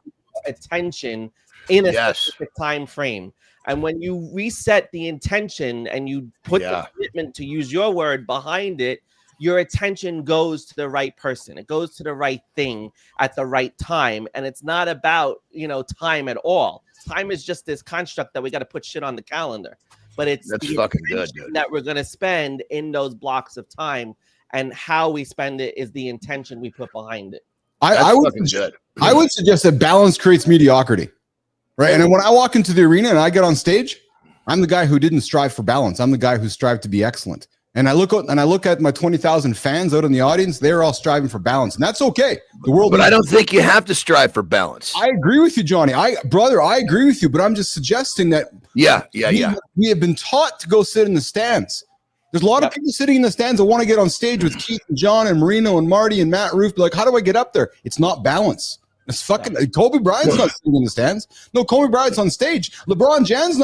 attention in a specific time frame. And when you reset the intention and you put the commitment, to use your word, behind it, your attention goes to the right person. It goes to the right thing at the right time. And it's not about, time at all. Time is just this construct that we got to put shit on the calendar. But it's that's fucking good, dude. That we're going to spend in those blocks of time, and how we spend it is the intention we put behind it. I would suggest that balance creates mediocrity, right? And when I walk into the arena and I get on stage, I'm the guy who didn't strive for balance. I'm the guy who strived to be excellent. And I look at my 20,000 fans out in the audience. They're all striving for balance, and that's okay. The world, but I don't think you have to strive for balance. I agree with you, Johnny. I agree with you. But I'm just suggesting that we have been taught to go sit in the stands. There's a lot of people sitting in the stands that want to get on stage with Keith and John and Marino and Marty and Matt Roof. Like, how do I get up there? It's not balance. It's fucking Kobe Bryant's not sitting in the stands. No, Kobe Bryant's on stage. LeBron James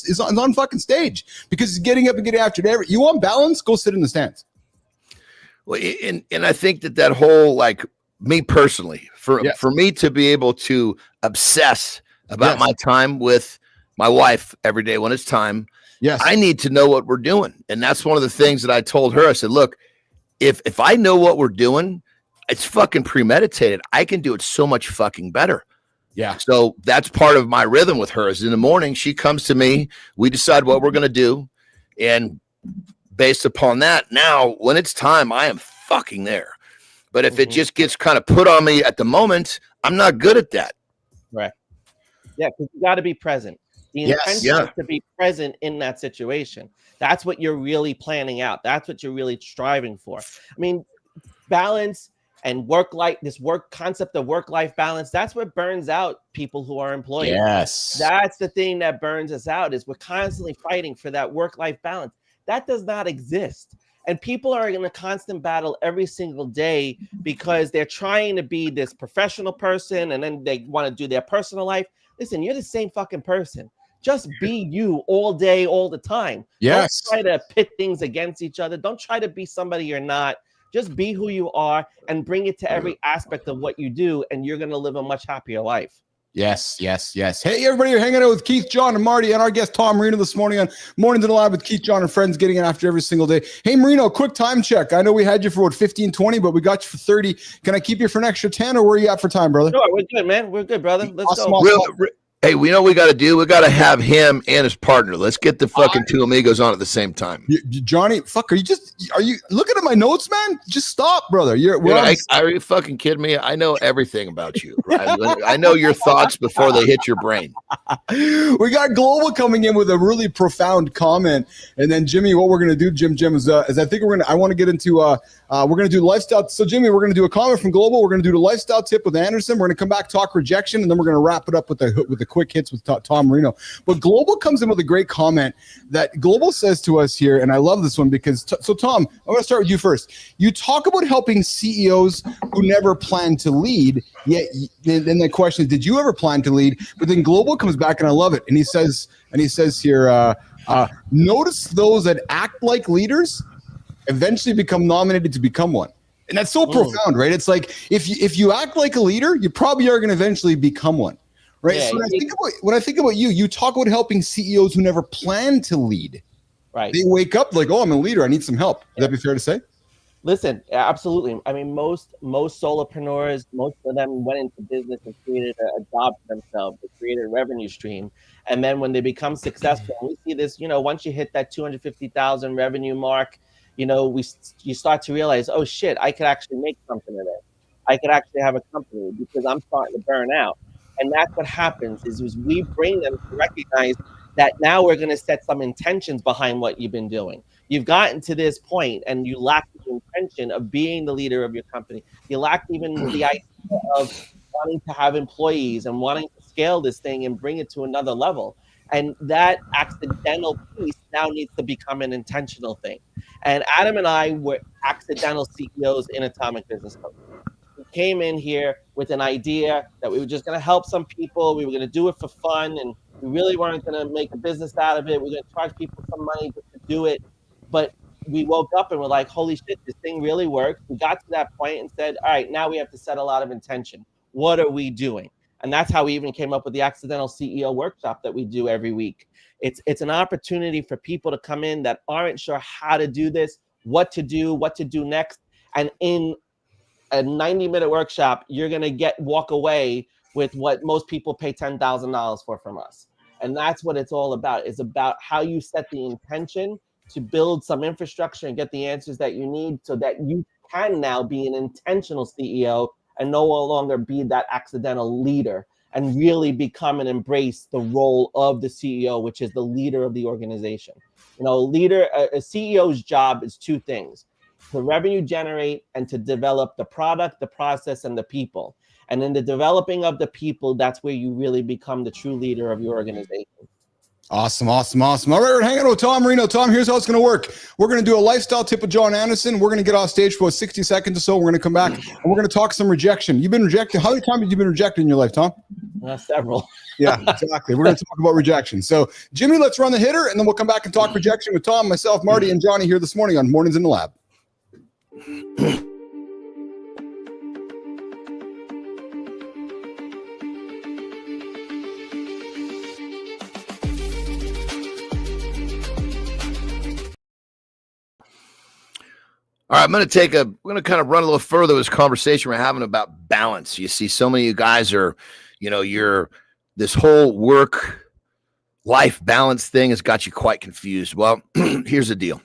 is on fucking stage because he's getting up and getting after it. You want balance? Go sit in the stands. Well, and I think that whole, like, me personally, For me to be able to obsess about my time with my wife every day when it's time, I need to know what we're doing. And that's one of the things that I told her. I said, look, if I know what we're doing, it's fucking premeditated. I can do it so much fucking better. Yeah. So that's part of my rhythm with her is in the morning, she comes to me, we decide what we're going to do. And based upon that, now when it's time, I am fucking there. But if it just gets kind of put on me at the moment, I'm not good at that. Right. Yeah, because you got to be present. The intention is to be present in that situation. That's what you're really planning out. That's what you're really striving for. I mean, balance and this work concept of work-life balance, that's what burns out people who are employees. Yes. That's the thing that burns us out is we're constantly fighting for that work-life balance. That does not exist. And people are in a constant battle every single day because they're trying to be this professional person and then they want to do their personal life. Listen, you're the same fucking person. Just be you all day, all the time. Yes. Don't try to pit things against each other. Don't try to be somebody you're not. Just be who you are and bring it to every aspect of what you do, and you're going to live a much happier life. Yes. Hey, everybody, you're hanging out with Keith, John, and Marty, and our guest, Tom Marino, this morning on Mornings in the Lab with Keith, John, and friends, getting it after every single day. Hey, Marino, quick time check. I know we had you for 15, 20, but we got you for 30. Can I keep you for an extra 10, or where are you at for time, brother? Sure, we're good, man. We're good, brother. Let's go. Hey, we know what we got to do. We got to have him and his partner. Let's get the fucking two amigos on at the same time. Johnny, are you looking at my notes, man? Just stop, brother. Are you fucking kidding me? I know everything about you. Right? I know your thoughts before they hit your brain. We got Global coming in with a really profound comment. And then Jimmy, what we're going to do, Jim, is I think I want to get into, we're going to do lifestyle. So Jimmy, we're going to do a comment from Global. We're going to do the lifestyle tip with Anderson. We're going to come back, talk rejection, and then we're going to wrap it up with the quick hits with Tom Marino. But Global comes in with a great comment that Global says to us here, and I love this one because, so Tom, I'm going to start with you first. You talk about helping CEOs who never plan to lead, yet then the question is, did you ever plan to lead? But then Global comes back, and I love it, and he says here, notice those that act like leaders eventually become nominated to become one. And that's so profound, right? It's like if you act like a leader, you probably are going to eventually become one. Right. Yeah, so when I think about you talk about helping CEOs who never plan to lead. Right. They wake up like, oh, I'm a leader. I need some help. Would that be fair to say? Listen, absolutely. I mean, most solopreneurs, most of them went into business and created a job for themselves. They created a revenue stream. And then when they become successful, and we see this, once you hit that 250,000 revenue mark, you start to realize, oh shit, I could actually make something of this. I could actually have a company because I'm starting to burn out. And that's what happens is we bring them to recognize that now we're going to set some intentions behind what you've been doing. You've gotten to this point and you lack the intention of being the leader of your company. You lack even the idea of wanting to have employees and wanting to scale this thing and bring it to another level. And that accidental piece now needs to become an intentional thing. And Adam and I were accidental CEOs in Atomic Business Coach. We came in here with an idea that we were just going to help some people. We were going to do it for fun, and we really weren't going to make a business out of it. We're going to charge people some money just to do it. But we woke up and we're like, holy shit, this thing really works. We got to that point and said, all right, now we have to set a lot of intention. What are we doing? And that's how we even came up with the Accidental CEO workshop that we do every week. It's an opportunity for people to come in that aren't sure how to do this, what to do next. And in a 90-minute workshop, you're going to walk away with what most people pay $10,000 for from us. And that's what it's all about. It's about how you set the intention to build some infrastructure and get the answers that you need so that you can now be an intentional CEO and no longer be that accidental leader and really become and embrace the role of the CEO, which is the leader of the organization. A CEO's job is two things: to revenue generate and to develop the product, the process, and the people. And in the developing of the people, that's where you really become the true leader of your organization. Awesome. All right, we're hanging out with Tom Marino. Tom, here's how it's going to work. We're going to do a lifestyle tip with John Anderson. We're going to get off stage for 60 seconds or so. We're going to come back and we're going to talk some rejection. You've been rejected. How many times have you been rejected in your life, Tom? Several. Yeah, exactly. We're going to talk about rejection. So, Jimmy, let's run the hitter, and then we'll come back and talk rejection with Tom, myself, Marty, and Johnny here this morning on Mornings in the Lab. All right, we're going to kind of run a little further with this conversation we're having about balance. You see, so many of you guys are, this whole work-life balance thing has got you quite confused. Well, here's the deal.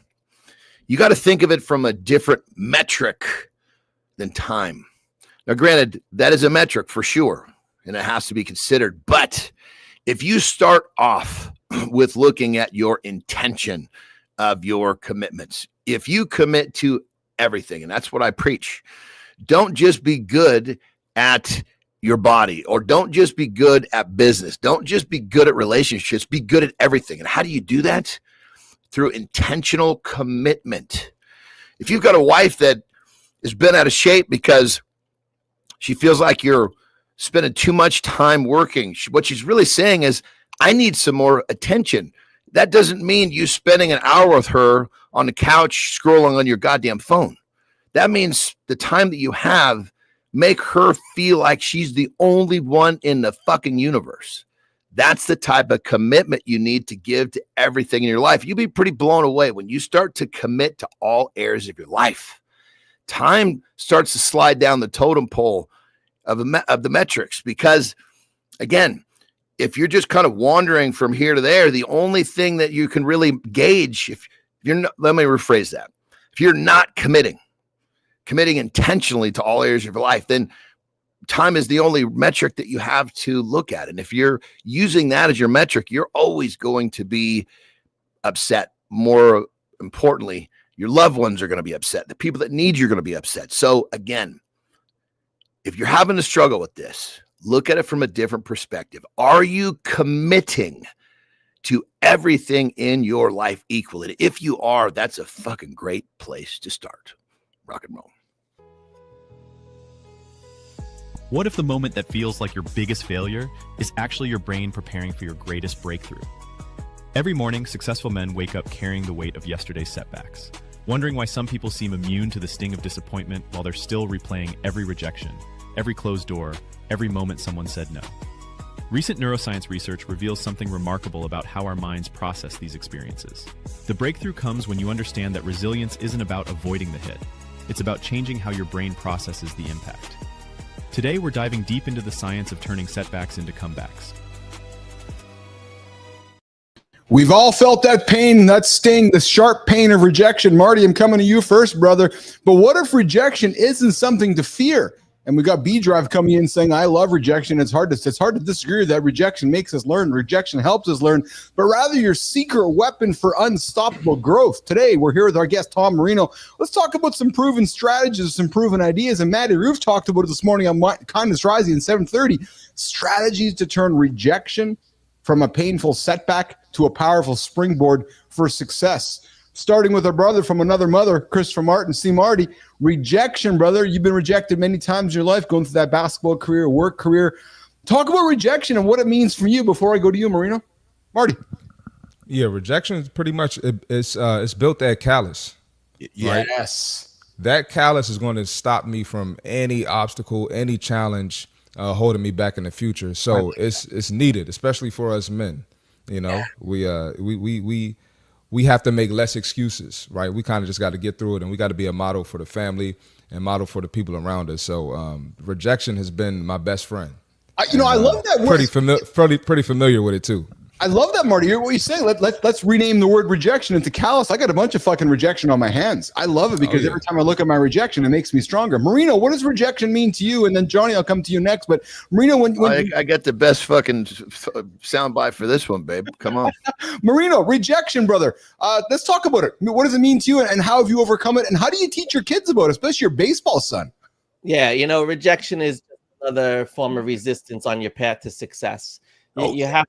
You got to think of it from a different metric than time. Now, granted, that is a metric for sure, and it has to be considered. But if you start off with looking at your intention of your commitments, if you commit to everything, and that's what I preach, don't just be good at your body, or don't just be good at business. Don't just be good at relationships. Be good at everything. And how do you do that? Through intentional commitment. If you've got a wife that has been out of shape because she feels like you're spending too much time working, what she's really saying is, I need some more attention. That doesn't mean you spending an hour with her on the couch scrolling on your goddamn phone. That means the time that you have, make her feel like she's the only one in the fucking universe. That's the type of commitment you need to give to everything in your life. You'll be pretty blown away when you start to commit to all areas of your life. Time starts to slide down the totem pole of the metrics, because, again, if you're just kind of wandering from here to there, the only thing that you can really gauge, if you're not, let me rephrase that. If you're not committing intentionally to all areas of your life, then time is the only metric that you have to look at. And if you're using that as your metric, you're always going to be upset. More importantly, your loved ones are going to be upset. The people that need you are going to be upset. So again, if you're having to struggle with this, look at it from a different perspective. Are you committing to everything in your life equally? If you are, that's a fucking great place to start. Rock and roll. What if the moment that feels like your biggest failure is actually your brain preparing for your greatest breakthrough? Every morning, successful men wake up carrying the weight of yesterday's setbacks, wondering why some people seem immune to the sting of disappointment while they're still replaying every rejection, every closed door, every moment someone said no. Recent neuroscience research reveals something remarkable about how our minds process these experiences. The breakthrough comes when you understand that resilience isn't about avoiding the hit. It's about changing how your brain processes the impact. Today, we're diving deep into the science of turning setbacks into comebacks. We've all felt that pain, that sting, the sharp pain of rejection. Marty, I'm coming to you first, brother. But what if rejection isn't something to fear? And we got B-Drive coming in saying, I love rejection. It's hard to disagree with that. Rejection makes us learn. Rejection helps us learn. But rather your secret weapon for unstoppable growth. Today, we're here with our guest, Tom Marino. Let's talk about some proven strategies, some proven ideas. And Maddie Roof talked about it this morning on Kindness Rising at 7:30. Strategies to turn rejection from a painful setback to a powerful springboard for success. Starting with our brother from another mother, Christopher Martin. See, Marty, rejection, brother. You've been rejected many times in your life, going through that basketball career, work career. Talk about rejection and what it means for you before I go to you, Marino. Marty. Yeah, rejection is pretty much, it's built at callus. Yes. Right? That callus is going to stop me from any obstacle, any challenge holding me back in the future. So it's needed, especially for us men. You know, we have to make less excuses, right? We kind of just got to get through it, and we got to be a model for the family and model for the people around us. So rejection has been my best friend. I love that word. Pretty familiar with it too. I love that, Marty. What you're saying? Let's rename the word rejection into callous. I got a bunch of fucking rejection on my hands. I love it because every time I look at my rejection, it makes me stronger. Marino, what does rejection mean to you? And then Johnny, I'll come to you next. But Marino, I got the best fucking soundbite for this one, babe. Come on, Marino, rejection, brother. Let's talk about it. What does it mean to you, and how have you overcome it? And how do you teach your kids about it, especially your baseball son? Yeah, rejection is another form of resistance on your path to success. You have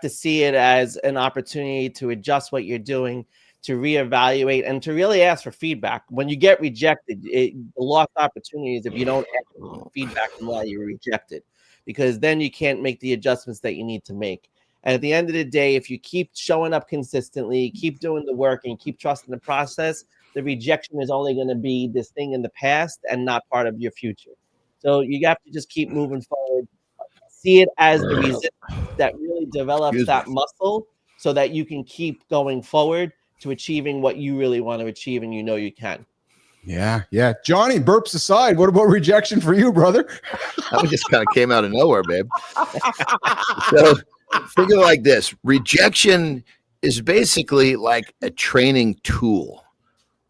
to see it as an opportunity to adjust what you're doing, to reevaluate, and to really ask for feedback. When you get rejected, the lost opportunities if you don't ask for feedback on why you were rejected, because then you can't make the adjustments that you need to make. And at the end of the day, if you keep showing up consistently, keep doing the work, and keep trusting the process, the rejection is only going to be this thing in the past and not part of your future. So you have to just keep moving forward. See it as the resistance that really develops that muscle so that you can keep going forward to achieving what you really want to achieve, and you can. Yeah. Johnny, burps aside, what about rejection for you, brother? That one just kind of came out of nowhere, babe. So think of it like this. Rejection is basically like a training tool.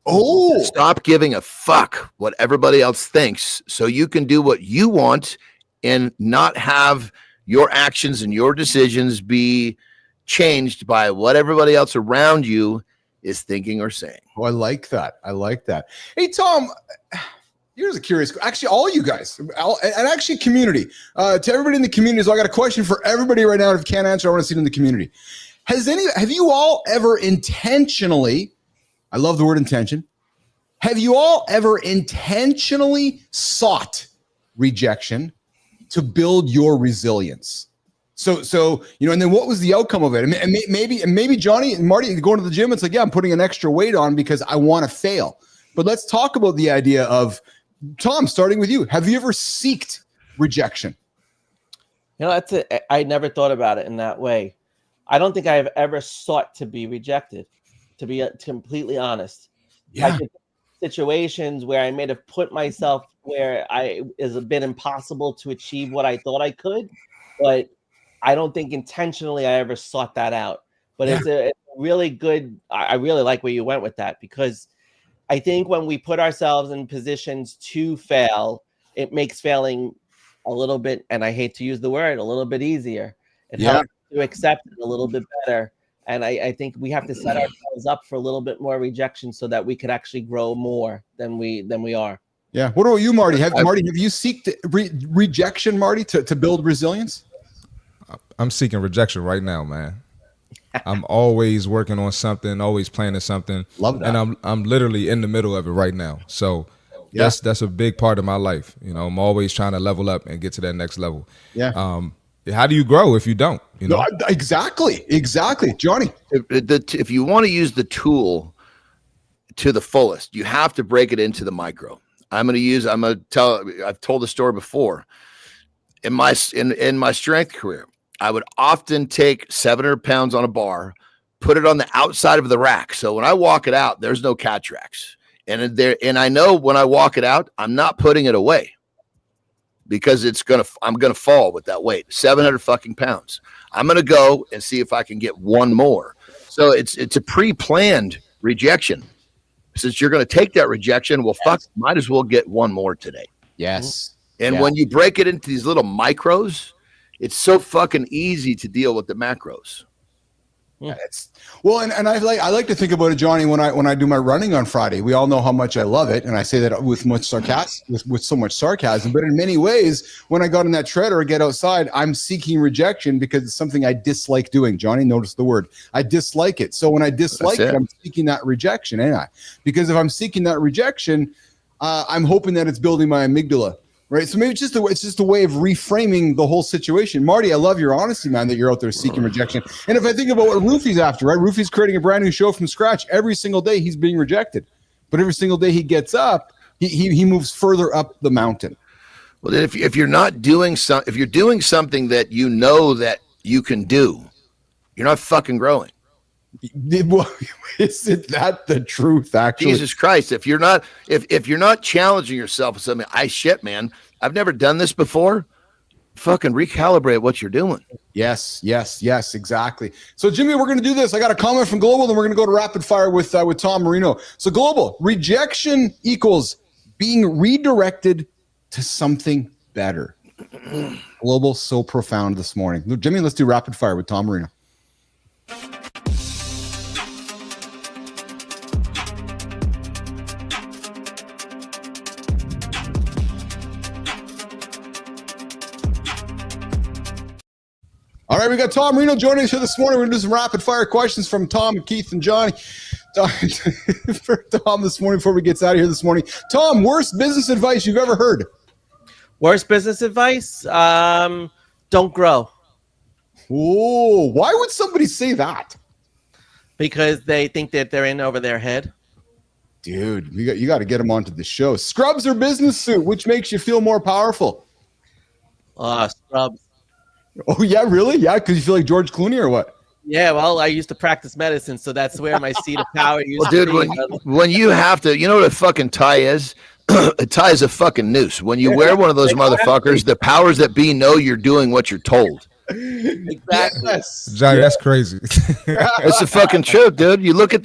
Oh, Stop giving a fuck what everybody else thinks so you can do what you want and not have your actions and your decisions be changed by what everybody else around you is thinking or saying. I like that. Hey, Tom, here's a curious, actually, all you guys, and actually community, to everybody in the community. So I got a question for everybody right now. If you can't answer, I want to see it in the community. Have you all ever intentionally, I love the word intention. Have you all ever intentionally sought rejection to build your resilience? So and then what was the outcome of it? And maybe Johnny and Marty going to the gym, it's like, yeah, I'm putting an extra weight on because I want to fail. But let's talk about the idea of, Tom, starting with you. Have you ever sought rejection? That's it. I never thought about it in that way. I don't think I've ever sought to be rejected, to be completely honest. Yeah. I could think of situations where I may have put myself where it's been impossible to achieve what I thought I could, but I don't think intentionally I ever sought that out. But it's a really good, I really like where you went with that, because I think when we put ourselves in positions to fail, it makes failing a little bit, and I hate to use the word, a little bit easier. It helps to accept it a little bit better. And I think we have to set ourselves up for a little bit more rejection so that we could actually grow more than we are. Yeah. What about you, Marty? Have you sought rejection, Marty, to build resilience? I'm seeking rejection right now, man. I'm always working on something, always planning something. Love that. And I'm literally in the middle of it right now. So that's a big part of my life. I'm always trying to level up and get to that next level. Yeah. How do you grow if you don't? No, exactly. Johnny. If you want to use the tool to the fullest, you have to break it into the micro. I've told the story before. In my strength career, I would often take 700 pounds on a bar, put it on the outside of the rack. So when I walk it out, there's no catch racks. And I know when I walk it out, I'm not putting it away because I'm gonna fall with that weight. 700 fucking pounds. I'm gonna go and see if I can get one more. So it's a pre-planned rejection. Since you're gonna take that rejection, well, might as well get one more today. Yes. And when you break it into these little micros, it's so fucking easy to deal with the macros. Yeah, and I like to think about it, Johnny, when I do my running on Friday. We all know how much I love it, and I say that with much sarcasm, with so much sarcasm. But in many ways, when I got in that tread or get outside, I'm seeking rejection because it's something I dislike doing. Johnny, notice the word. I dislike it. So when I dislike it, I'm seeking that rejection, ain't I? Because if I'm seeking that rejection, I'm hoping that it's building my amygdala. Right. So maybe it's just a way of reframing the whole situation. Marty, I love your honesty, man, that you're out there seeking rejection. And if I think about what Roofy's after, right? Roofy's creating a brand new show from scratch. Every single day he's being rejected. But every single day he gets up, he moves further up the mountain. Well, then if you're not doing if you're doing something that you know that you can do, you're not fucking growing. Isn't that the truth, actually? Jesus Christ. If you're not challenging yourself with something, man, I've never done this before. Fucking recalibrate what you're doing. Yes, exactly. So Jimmy, we're going to do this. I got a comment from Global, then we're going to go to rapid fire with Tom Marino. So Global, rejection equals being redirected to something better. Global, so profound this morning. Jimmy, let's do rapid fire with Tom Marino. All right, we got Tom Marino joining us here this morning. We're going to do some rapid fire questions from Tom, Keith, and Johnny. For Tom this morning before we get out of here this morning. Tom, worst business advice you've ever heard? Worst business advice? Don't grow. Oh, why would somebody say that? Because they think that they're in over their head. Dude, you got to get them onto the show. Scrubs or business suit? Which makes you feel more powerful? Scrubs. Oh, yeah, really? Yeah, because you feel like George Clooney or what? Yeah, well, I used to practice medicine, so that's where my seat of power used Well, to dude, be. when you have to, you know what a fucking tie is? A tie is a fucking noose. When you wear one of those motherfuckers, the powers that be know you're doing what you're told. Exactly. Yes. Johnny, that's crazy. It's a fucking truth, dude. You look at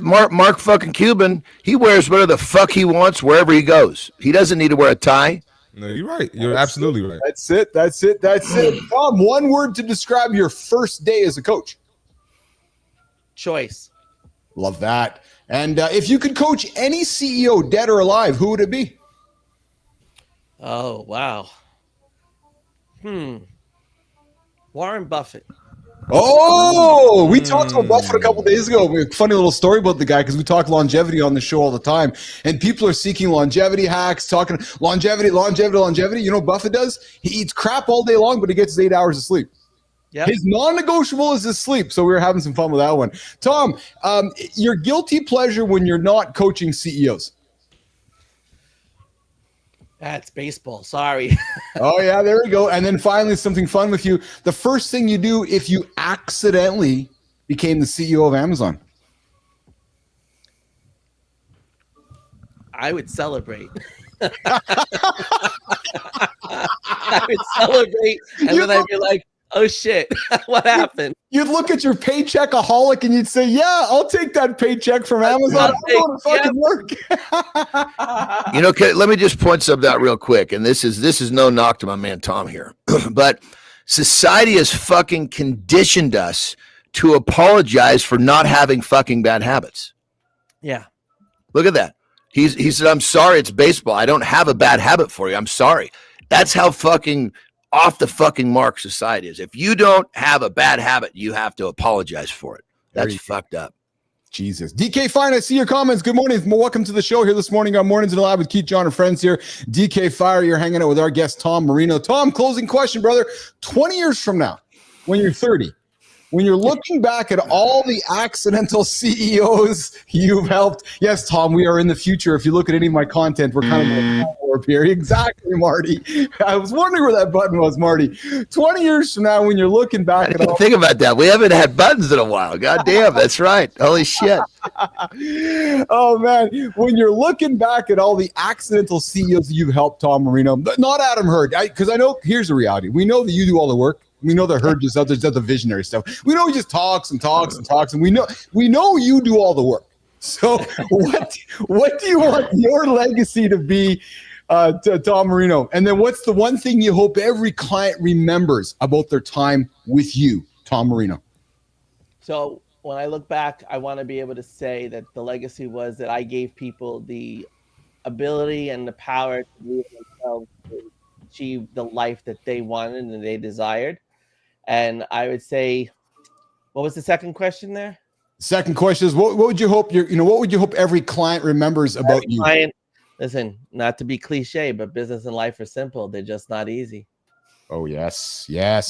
Mark fucking Cuban. He wears whatever the fuck he wants wherever he goes. He doesn't need to wear a tie. No, you're right. You're absolutely right. That's it. Tom, one word to describe your first day as a coach. Choice. Love that. And if you could coach any CEO, dead or alive, who would it be? Oh, wow. Warren Buffett. Oh, we talked about Buffett a couple days ago. We have a funny little story about the guy because we talk longevity on the show all the time. And people are seeking longevity hacks, talking longevity. You know what Buffett does? He eats crap all day long, but he gets his 8 hours of sleep. Yep. His non-negotiable is his sleep. So we were having some fun with that one. Tom, your guilty pleasure when you're not coaching CEOs. That's baseball. Sorry. Oh, yeah, there we go. And then finally, something fun with you. The first thing you do if you accidentally became the CEO of Amazon. I would celebrate. I would celebrate, and then I'd be like, oh shit, what happened? You'd look at your paycheckaholic and you'd say, yeah, I'll take that paycheck from Amazon. I'm going to fucking work. You know, let me just point something out real quick. And this is no knock to my man Tom here. But society has fucking conditioned us to apologize for not having fucking bad habits. Yeah. Look at that. He said, I'm sorry, it's baseball. I don't have a bad habit for you. I'm sorry. That's how fucking off the fucking mark society is. If you don't have a bad habit, you have to apologize for it. That's fucked up. Jesus. DK Fine, I see your comments. Good morning. Welcome to the show here this morning on Mornings in the Lab with Keith, John, and friends here. DK Fire, you're hanging out with our guest, Tom Marino. Tom, closing question, brother. 20 years from now, when you're 30, when you're looking back at all the accidental CEOs you've helped, yes, Tom, we are in the future. If you look at any of my content, we're kind of in a warp here. Exactly, Marty. I was wondering where that button was, Marty. 20 years from now, when you're looking back at all. Think about that. We haven't had buttons in a while. God damn, that's right. Holy shit. Oh, man. When you're looking back at all the accidental CEOs you've helped, Tom Marino, not Adam Hurd, because I know, here's the reality. We know that you do all the work. We know that Hurd just does the visionary stuff. We know he just talks, and we know you do all the work. So what do you want your legacy to be, to Tom Marino? And then what's the one thing you hope every client remembers about their time with you, Tom Marino? So when I look back, I want to be able to say that the legacy was that I gave people the ability and the power to move themselves to achieve the life that they wanted and they desired. And I would say, what was the second question there? Second question is, what would you hope what would you hope every client remembers about you? Listen, not to be cliche, but business and life are simple. They're just not easy. Oh, yes. Good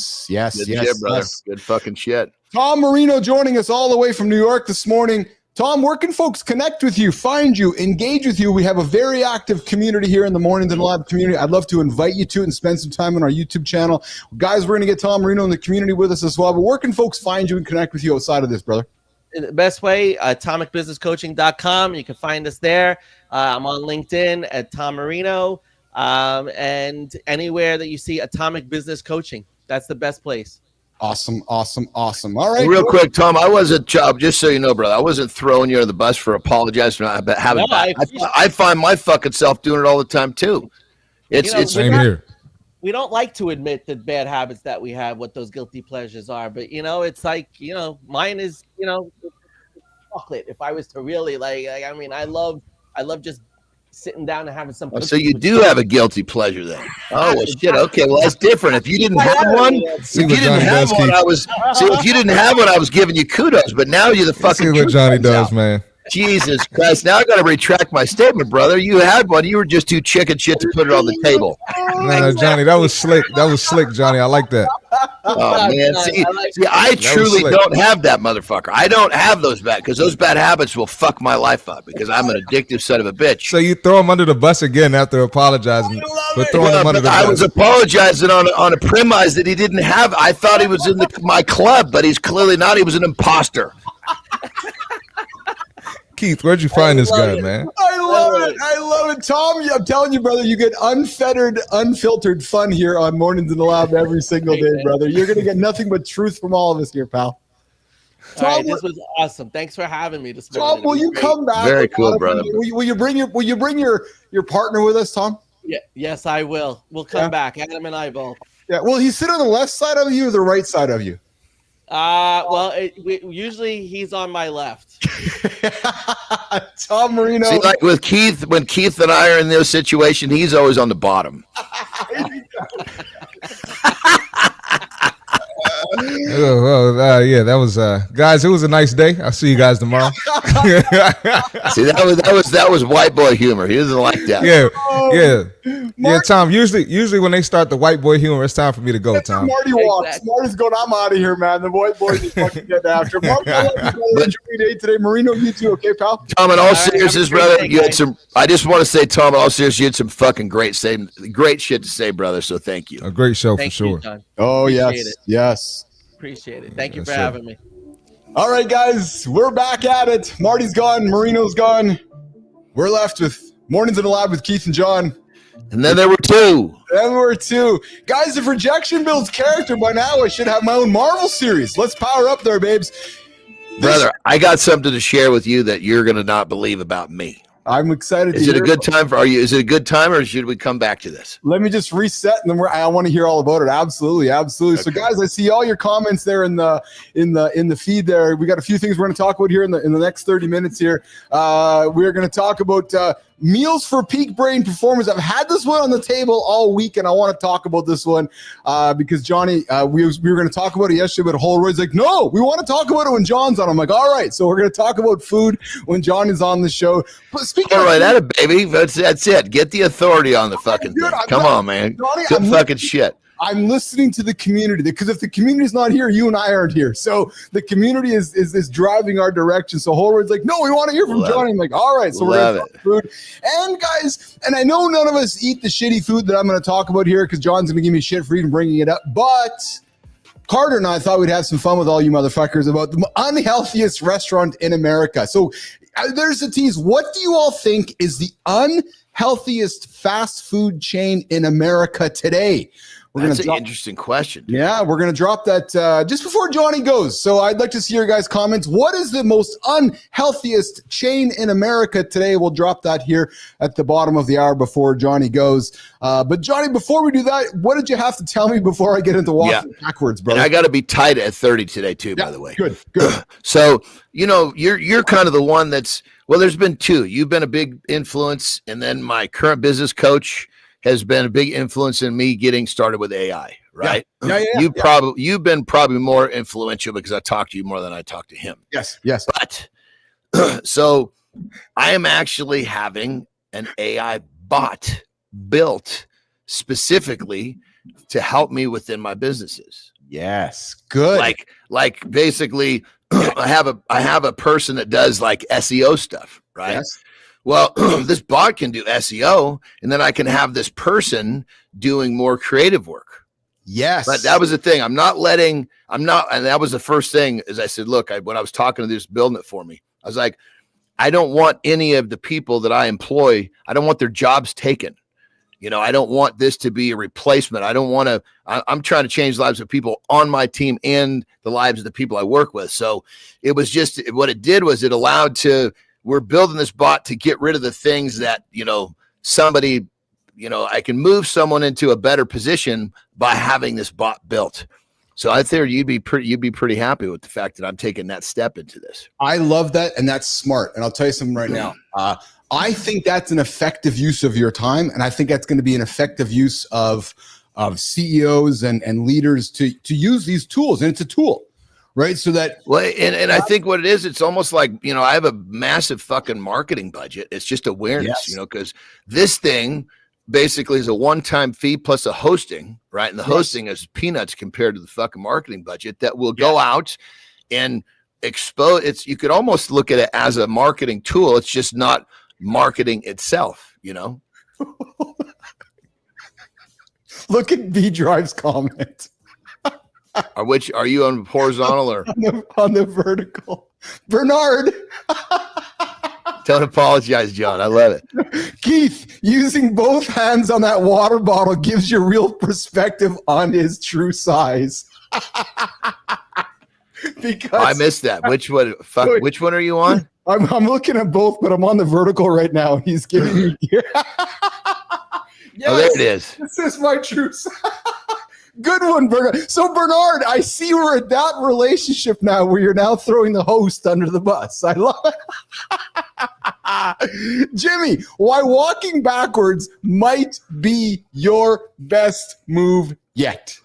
shit, brother. Good fucking shit. Tom Marino joining us all the way from New York this morning. Tom, where can folks connect with you, find you, engage with you? We have a very active community here in the Mornings in the Lab community. I'd love to invite you to it and spend some time on our YouTube channel. Guys, we're going to get Tom Marino in the community with us as well. But where can folks find you and connect with you outside of this, brother? The best way, atomicbusinesscoaching.com. You can find us there. I'm on LinkedIn at Tom Marino. And anywhere that you see Atomic Business Coaching, that's the best place. Awesome. All right. Real quick, Tom, I wasn't, just so you know, brother, I wasn't throwing you under the bus for apologizing for not having I find my fucking self doing it all the time, too. It's same here. We don't like to admit the bad habits that we have, what those guilty pleasures are. But, it's like, mine is, chocolate. If I was to really I love just sitting down and having some. So you do have a guilty pleasure then? Oh well, shit. Okay, well that's different. If you didn't have one, if you didn't have one, I was giving you kudos. But now you're the fucking. See what Johnny does, man. Jesus Christ! Now I got to retract my statement, brother. You had one. You were just too chicken shit to put it on the table. No, Johnny, that was slick. Johnny. I like that. Oh man, see, I truly slick. don't have that motherfucker. I don't have those bad because those bad habits will fuck my life up because I'm an addictive son of a bitch. So you throw him under the bus again after apologizing for throwing him under the I bus. was apologizing on a premise that he didn't have. I thought he was in my club, but he's clearly not. He was an imposter. Keith, where'd you find this guy, man? I love it, Tom. I'm telling you, brother, you get unfettered, unfiltered fun here on Mornings in the Lab every single day, brother. You're gonna get nothing but truth from all of us here, pal. All right, this was awesome. Thanks for having me this morning. Tom, will you come back? Very cool, brother. Will you bring your partner with us, Tom? Yeah, yes, I will. We'll come back. Adam and I both. Yeah. Will he sit on the left side of you or the right side of you? Well, usually he's on my left. Tom Marino. See, like with Keith, when Keith and I are in this situation, he's always on the bottom. Yeah, that was guys. It was a nice day. I'll see you guys tomorrow. See, that was white boy humor. He doesn't like that. Yeah. Tom. Usually when they start the white boy humor, it's time for me to go. Tom. Marty walks. Exactly. Marty's going. I'm out of here, man. The white boys is fucking getting after. Marty, enjoy your day today. Marino, you too. Okay, pal. Tom, in all seriousness, brother, you had some. I just want to say, Tom, in all seriousness, you had some fucking great shit to say, brother. So thank you. A great show Thank for sure. John. Oh Appreciate it. yes. Appreciate it. Thank you for sir. having me. All right, guys, we're back at it. Marty's gone. Marino's gone. We're left with Mornings in the Lab with Keith and John. And then there were two. Guys, if rejection builds character, by now I should have my own Marvel series. Let's power up there, babes. Brother, I got something to share with you that you're going to not believe about me. I'm excited. Is it a good time for you? Is it a good time, or should we come back to this? Let me just reset, and then I want to hear all about it. Absolutely. Okay. So, guys, I see all your comments there in the feed. There, we got a few things we're going to talk about here in the next 30 minutes. Here, we're going to talk about meals for peak brain performance. I've had this one on the table all week, and I want to talk about this one because Johnny, we were going to talk about it yesterday, but Holroyd's like, no, we want to talk about it when John's on. I'm like, all right, so we're going to talk about food when John is on the show. But speaking all right, that a baby. That's it. Get the authority on the fucking thing. Come on, man. Johnny, good fucking shit. I'm listening to the community because if the community's not here, you and I aren't here. So the community is driving our direction. So Holroyd's like, no, we want to hear from Johnny. I'm like, all right, so we're going to talk food. And guys, and I know none of us eat the shitty food that I'm going to talk about here because John's going to give me shit for even bringing it up. But Carter and I thought we'd have some fun with all you motherfuckers about the unhealthiest restaurant in America. So there's a tease. What do you all think is the unhealthiest fast food chain in America today? That's an interesting question. Yeah, we're going to drop that just before Johnny goes. So I'd like to see your guys' comments. What is the most unhealthiest chain in America today? We'll drop that here at the bottom of the hour before Johnny goes. But Johnny, before we do that, what did you have to tell me before I get into walking backwards, bro? And I got to be tight at 30 today too, by the way. Good. So, you're kind of the one that's, well, there's been two. You've been a big influence, and then my current business coach has been a big influence in me getting started with AI, right? Yeah. You've been probably more influential because I talk to you more than I talk to him. Yes. But so I am actually having an AI bot built specifically to help me within my businesses. Yes. Good. Like basically I have a person that does like SEO stuff, right? Yes. Well, this bot can do SEO, and then I can have this person doing more creative work. Yes. But that was the thing. And that was the first thing is I said, look, when I was talking to this building it for me, I was like, I don't want any of the people that I employ. I don't want their jobs taken. I don't want this to be a replacement. I'm trying to change the lives of people on my team and the lives of the people I work with. So it was just, what it did was it allowed we're building this bot to get rid of the things that, somebody, I can move someone into a better position by having this bot built. So I think you'd be pretty happy with the fact that I'm taking that step into this. I love that. And that's smart. And I'll tell you something right now. I think that's an effective use of your time. And I think that's going to be an effective use of CEOs and leaders to use these tools. And it's a tool. Right. So that. Well, and I think what it is, it's almost like, I have a massive fucking marketing budget. It's just awareness, because this thing basically is a one-time fee plus a hosting, right? And the hosting is peanuts compared to the fucking marketing budget that will go out and expose. It's, you could almost look at it as a marketing tool. It's just not marketing itself, you know? Look at B Drive's comment. Are you on horizontal or on the vertical? Bernard. Don't apologize, John. I love it. Keith, using both hands on that water bottle gives you real perspective on his true size. Because I missed that. Which one? Fuck, which one are you on? I'm looking at both, but I'm on the vertical right now. He's giving me yes, oh, there it is. This is my true size. Good one, Bernard. So, Bernard, I see we're at that relationship now where you're now throwing the host under the bus. I love it. Jimmy, why walking backwards might be your best move yet.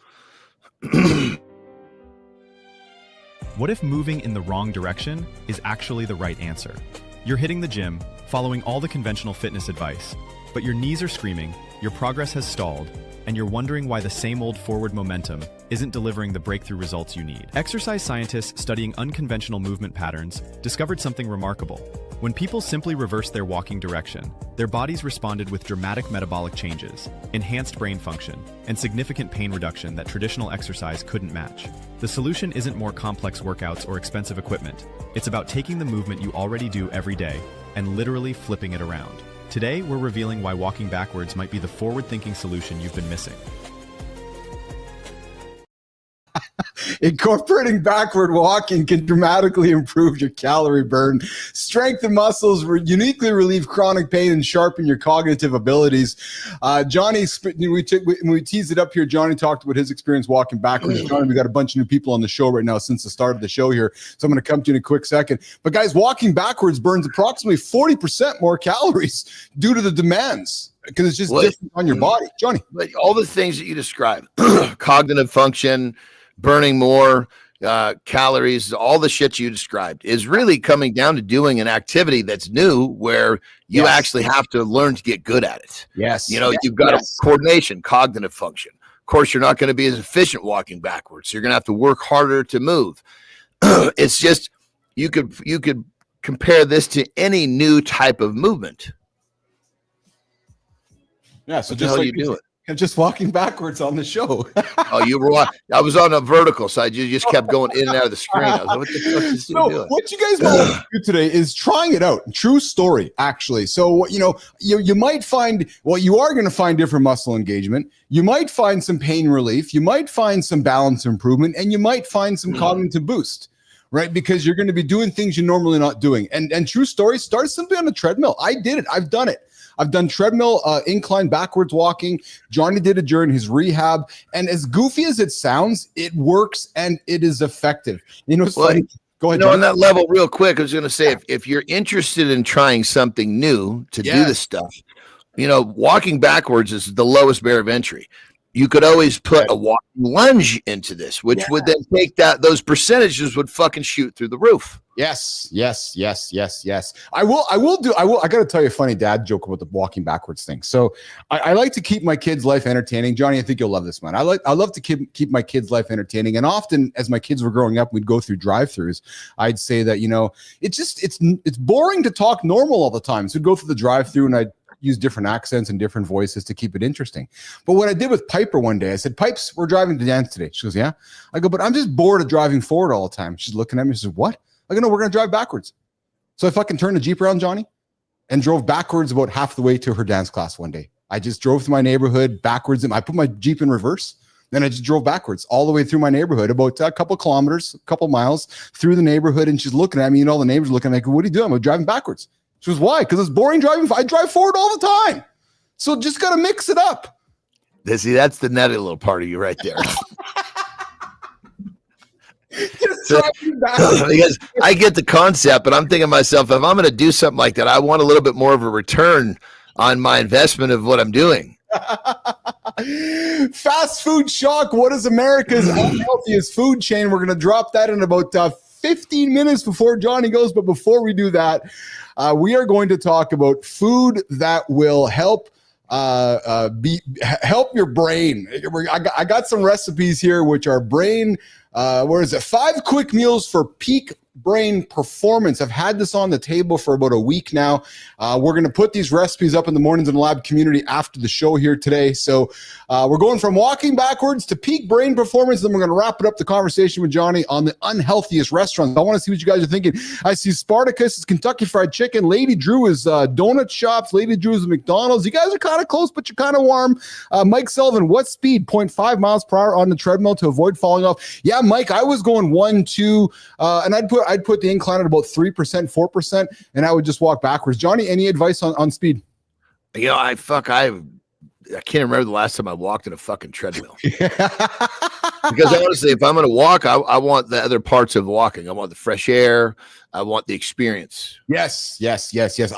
What if moving in the wrong direction is actually the right answer? You're hitting the gym, following all the conventional fitness advice, but your knees are screaming, your progress has stalled, and you're wondering why the same old forward momentum isn't delivering the breakthrough results you need. Exercise scientists studying unconventional movement patterns discovered something remarkable. When people simply reversed their walking direction, their bodies responded with dramatic metabolic changes, enhanced brain function, and significant pain reduction that traditional exercise couldn't match. The solution isn't more complex workouts or expensive equipment. It's about taking the movement you already do every day and literally flipping it around. Today, we're revealing why walking backwards might be the forward-thinking solution you've been missing. Incorporating backward walking can dramatically improve your calorie burn, strengthen muscles, uniquely relieve chronic pain, and sharpen your cognitive abilities. Johnny, we teased it up here. Johnny talked about his experience walking backwards. Johnny, we got a bunch of new people on the show right now since the start of the show here, so I'm going to come to you in a quick second. But guys, walking backwards burns approximately 40% more calories due to the demands, because it's just different on your body. Johnny, but all the things that you described, cognitive function, burning more calories, all the shit you described is really coming down to doing an activity that's new where you actually have to learn to get good at it. Yes. You know, you've got coordination, cognitive function. Of course, you're not going to be as efficient walking backwards. So you're going to have to work harder to move. It's just, you could compare this to any new type of movement. Yeah. So just like you do it. Just walking backwards on the show. Oh, you were. I was on a vertical side. You just kept going in and out of the screen. I was like, what the fuck is this doing? What you guys want to do today is trying it out. True story, actually. So, you might find, you are going to find different muscle engagement. You might find some pain relief. You might find some balance improvement, and you might find some cognitive boost, right? Because you're going to be doing things you're normally not doing. And true story, start simply on a treadmill. I did it. I've done it. I've done treadmill, incline backwards walking. Johnny did it during his rehab. And as goofy as it sounds, it works and it is effective. You know, it's funny. Go ahead. On that level, real quick, I was going to say, if you're interested in trying something new to do this stuff, walking backwards is the lowest barrier of entry. You could always put a walking lunge into this, which would then take those percentages would fucking shoot through the roof. Yes. I got to tell you a funny dad joke about the walking backwards thing. So I like to keep my kids' life entertaining. Johnny, I think you'll love this one. I love to keep my kids' life entertaining. And often as my kids were growing up, we'd go through drive-thrus. I'd say that, it's boring to talk normal all the time. So we'd go through the drive-thru and I'd use different accents and different voices to keep it interesting. But what I did with Piper one day, I said, Pipes, we're driving to dance today. She goes, yeah. I go, but I'm just bored of driving forward all the time. She's looking at me. She says, what? I go, no, we're going to drive backwards. So I fucking turned the Jeep around, Johnny, and drove backwards about half the way to her dance class one day. I just drove through my neighborhood backwards. And I put my Jeep in reverse. Then I just drove backwards all the way through my neighborhood, about a couple kilometers, a couple miles through the neighborhood. And she's looking at me, and all the neighbors are looking at me. What are you doing? I'm driving backwards. She goes, why? Because it's boring driving. I drive forward all the time. So just got to mix it up. See, that's the nutty little part of you right there. Because I get the concept, but I'm thinking to myself, if I'm going to do something like that, I want a little bit more of a return on my investment of what I'm doing. Fast food shock. What is America's unhealthiest food chain? We're going to drop that in about 15 minutes before Johnny goes. But before we do that, we are going to talk about food that will help help your brain. I got some recipes here, which are brain. Where is it? 5 quick meals for peak brain performance. I've had this on the table for about a week now. We're going to put these recipes up in the Mornings in the Lab community after the show here today. So we're going from walking backwards to peak brain performance. Then we're going to wrap it up the conversation with Johnny on the unhealthiest restaurants. I want to see what you guys are thinking. I see Spartacus is Kentucky Fried Chicken. Lady Drew is donut shops. Lady Drew is McDonald's. You guys are kind of close, but you're kind of warm. Mike Sullivan, what speed? 0.5 miles per hour on the treadmill to avoid falling off. Yeah, Mike, I was going 1, 2, and I'd put the incline at about 3%, 4%, and I would just walk backwards. Johnny, any advice on speed? You know, I can't remember the last time I walked in a fucking treadmill. Because honestly, if I'm going to walk, I want the other parts of walking. I want the fresh air. I want the experience. Yes.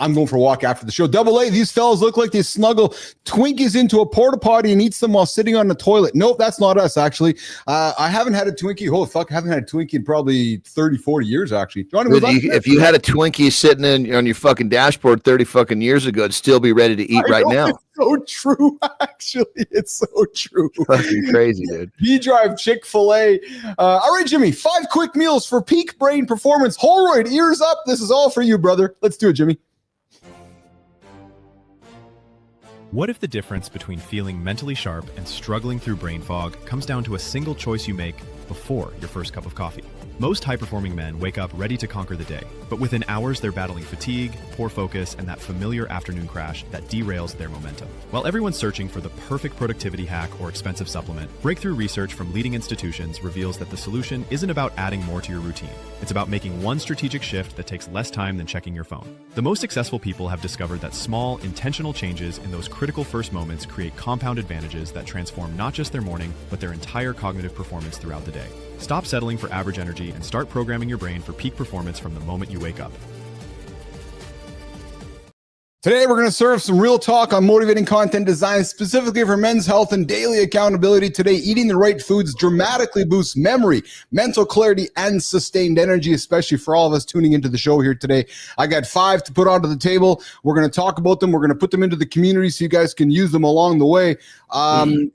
I'm going for a walk after the show. Double A, these fellas look like they snuggle Twinkies into a porta potty and eats them while sitting on the toilet. Nope, that's not us, actually. I haven't had a Twinkie. Holy fuck, I haven't had a Twinkie in probably 30, 40 years, actually. Johnny, if you had a Twinkie sitting on your fucking dashboard 30 fucking years ago, it'd still be ready to eat right now. It's so true, actually. It's so true. Fucking crazy, dude. B-Drive, Chick-fil-A. All right, Jimmy, 5 quick meals for peak brain performance. Holroyd, ears up. This is all for you, brother. Let's do it, Jimmy. What if the difference between feeling mentally sharp and struggling through brain fog comes down to a single choice you make before your first cup of coffee? Most high-performing men wake up ready to conquer the day, but within hours they're battling fatigue, poor focus, and that familiar afternoon crash that derails their momentum. While everyone's searching for the perfect productivity hack or expensive supplement, breakthrough research from leading institutions reveals that the solution isn't about adding more to your routine. It's about making one strategic shift that takes less time than checking your phone. The most successful people have discovered that small, intentional changes in those critical first moments create compound advantages that transform not just their morning, but their entire cognitive performance throughout the day. Stop settling for average energy and start programming your brain for peak performance from the moment you wake up. Today, we're going to serve some real talk on motivating content design specifically for men's health and daily accountability. Today, eating the right foods dramatically boosts memory, mental clarity, and sustained energy, especially for all of us tuning into the show here today. I got 5 to put onto the table. We're going to talk about them. We're going to put them into the community so you guys can use them along the way. And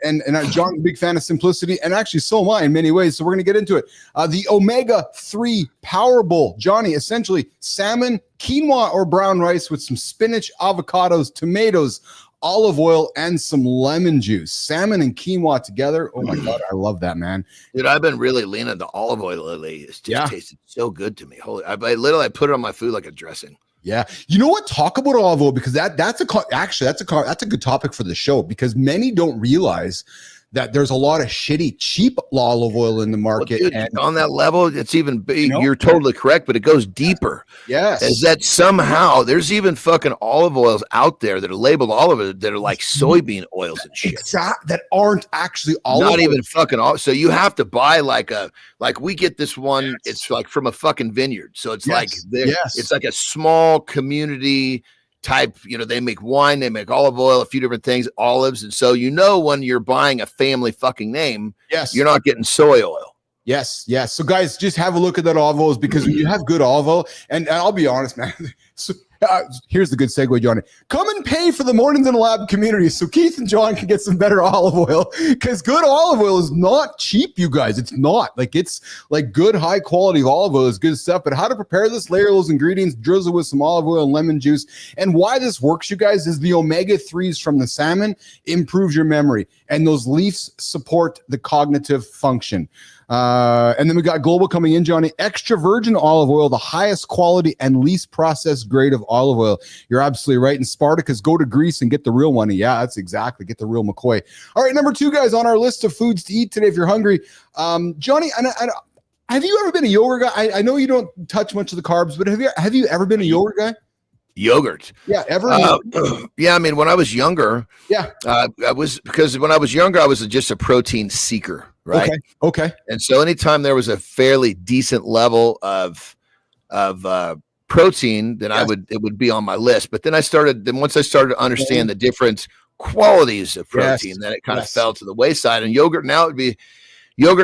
John's a big fan of simplicity, and actually so am I in many ways. So we're going to get into it. The omega-3 Power Bowl. Johnny, essentially salmon, quinoa or brown rice with some spinach, avocados, tomatoes, olive oil, and some lemon juice. Salmon and quinoa together. Oh my God, I love that, man. Dude, I've been really leaning to olive oil lately. It's just tasted so good to me. Holy, I literally put it on my food like a dressing. Yeah. You know what? Talk about olive oil, because that's a good topic for the show, because many don't realize that there's a lot of shitty, cheap olive oil in the market. Well, dude, and on that level, it's even big. You're totally correct, but it goes deeper. Yes. Is that somehow there's even fucking olive oils out there that are labeled olive oil that are like soybean oils and shit. That aren't actually olive oil. Not even fucking olive. So you have to buy like we get this one, it's like from a fucking vineyard. So it's it's like a small community type, they make wine, they make olive oil, a few different things, olives. And so, when you're buying a family fucking name, you're not getting soy oil. Yes. So guys, just have a look at that olive oil, because when you have good olive oil, and I'll be honest, man, here's the good segue, Johnny. Come and pay for the Mornings in the Lab community so Keith and John can get some better olive oil, because good olive oil is not cheap, you guys. It's not. It's like good, high quality olive oil is good stuff. But how to prepare this, layer those ingredients, drizzle with some olive oil and lemon juice. And why this works, you guys, is the omega-3s from the salmon improves your memory, and those leaves support the cognitive function. And then we got Global coming in, Johnny. Extra virgin olive oil, the highest quality and least processed grade of olive oil. You're absolutely right. And Spartacus, go to Greece and get the real one. Yeah, that's exactly. Get the real McCoy. All right, number 2, guys, on our list of foods to eat today if you're hungry. Johnny, have you ever been a yogurt guy? I know you don't touch much of the carbs, but have you ever been a yogurt guy? Yogurt. Yeah, ever? Yeah, I mean, when I was younger, because when I was younger, I was just a protein seeker, right? Okay. And so anytime there was a fairly decent level of protein, then it would be on my list. But then once I started to understand the different qualities of protein, then it kind of fell to the wayside. And yogurt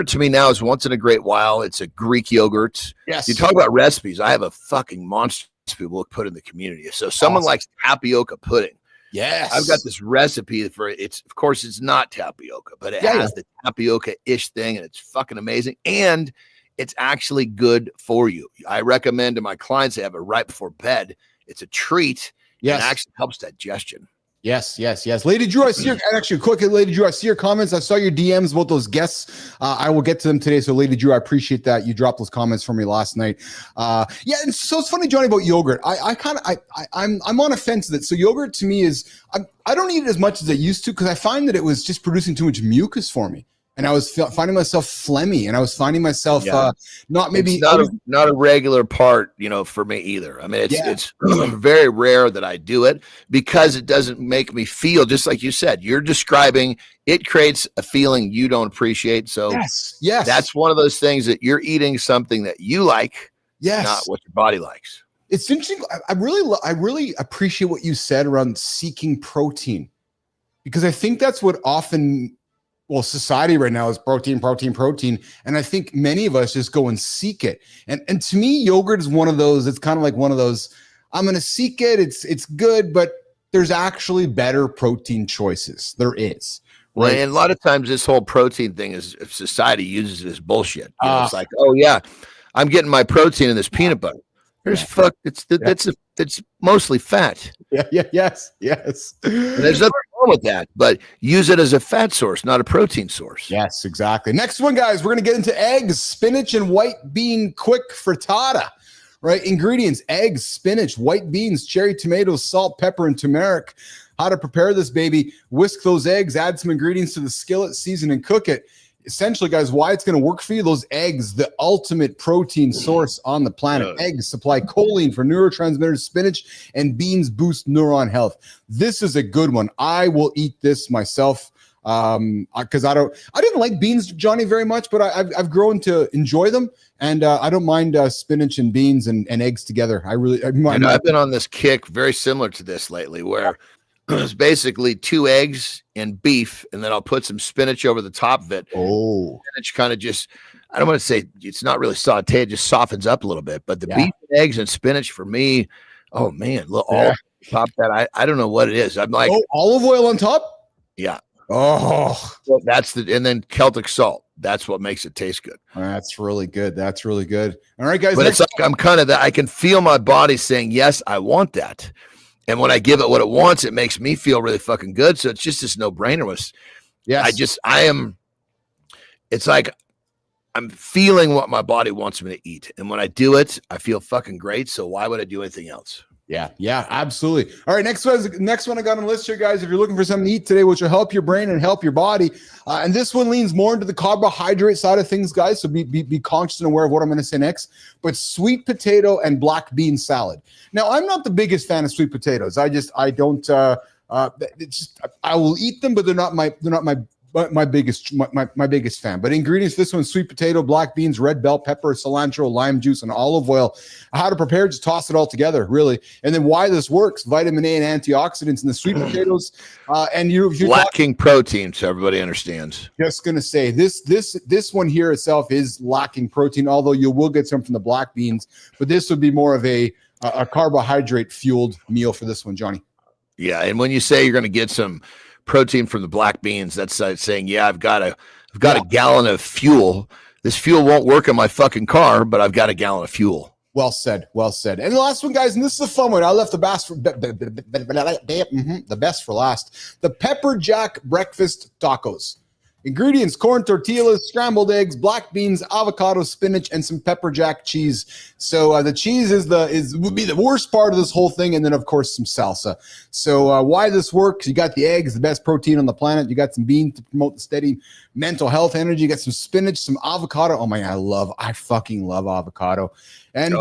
to me now is once in a great while. It's a Greek yogurt. Yes. You talk about recipes. I have a fucking monster people put in the community. So someone likes tapioca pudding. Yes. I've got this recipe for it. Of course, it's not tapioca, but it has the tapioca-ish thing, and it's fucking amazing. And it's actually good for you. I recommend to my clients to have it right before bed. It's a treat. Yes. And it actually helps digestion. Yes. Lady Drew, I see your, actually quickly, Lady Drew, I see your comments. I saw your DMs about those guests. I will get to them today. So Lady Drew, I appreciate that. You dropped those comments for me last night. And so it's funny, Johnny, about yogurt. I'm on a fence with it. So yogurt to me is, I don't eat it as much as I used to, because I find that it was just producing too much mucus for me. And I was finding myself phlegmy, and I was finding myself not a regular part, for me either. I mean, it's very rare that I do it, because it doesn't make me feel, just like you said, you're describing, it creates a feeling you don't appreciate. So yes, that's one of those things that you're eating something that you like, not what your body likes. It's interesting. I really appreciate what you said around seeking protein, because I think that's what often. Well, society right now is protein. And I think many of us just go and seek it. And to me, yogurt is one of those, it's kind of like one of those, I'm going to seek it. It's good, but there's actually better protein choices. There is. Right. Well, and a lot of times this whole protein thing is, if society uses it as bullshit. It's like, oh yeah, I'm getting my protein in this peanut butter. It's mostly fat. Yes. And there's nothing wrong with that, but use it as a fat source, not a protein source. Yes, exactly. Next one, guys, we're going to get into eggs, spinach, and white bean quick frittata. Right? Ingredients: eggs, spinach, white beans, cherry tomatoes, salt, pepper, and turmeric. How to prepare this baby: whisk those eggs, add some ingredients to the skillet, season, and cook it. Essentially, guys, why it's going to work for you: those eggs, the ultimate protein source on the planet. Eggs supply choline for neurotransmitters. Spinach and beans boost neuron health. This is a good one. I will eat this myself because I didn't like beans, Johnny, very much, but I've grown to enjoy them, and I don't mind spinach and beans and eggs together. I've been on this kick very similar to this lately, where it's basically 2 eggs and beef, and then I'll put some spinach over the top of it. Spinach kind of just, I don't want to say it's not really sauteed, it just softens up a little bit. But the beef, eggs, and spinach for me, oh man, all top that. I don't know what it is. I'm like, olive oil on top? Yeah. Oh, well, and then Celtic salt. That's what makes it taste good. That's really good. All right, guys. But it's like I'm kind of that. I can feel my body saying, yes, I want that. And when I give it what it wants, it makes me feel really fucking good. So it's just this no-brainer. It's like I'm feeling what my body wants me to eat. And when I do it, I feel fucking great. So why would I do anything else? Yeah, absolutely. All right, next one I got on the list here, guys. If you're looking for something to eat today, which will help your brain and help your body, and this one leans more into the carbohydrate side of things, guys. So be conscious and aware of what I'm going to say next. But sweet potato and black bean salad. Now, I'm not the biggest fan of sweet potatoes. I don't. I will eat them, but they're not my biggest fan. But ingredients: this one: sweet potato, black beans, red bell pepper, cilantro, lime juice, and olive oil. How to prepare: just toss it all together, really. And then why this works: vitamin A and antioxidants in the sweet potatoes. And you're lacking protein, so everybody understands. Just gonna say this one here itself is lacking protein, although you will get some from the black beans. But this would be more of a carbohydrate fueled meal for this one, Johnny. Yeah, and when you say you're going to get some protein from the black beans, that's saying, I've got a gallon of fuel. This fuel won't work on my fucking car, but I've got a gallon of fuel. Well said. And the last one, guys, and this is a fun one. I left the best for last. The pepper jack breakfast tacos. Ingredients: corn tortillas, scrambled eggs, black beans, avocado, spinach, and some pepper jack cheese. So the cheese would be the worst part of this whole thing, and then of course some salsa. So why this works: you got the eggs, the best protein on the planet. You got some beans to promote the steady mental health energy. You got some spinach, some avocado. Oh my God, I fucking love avocado, and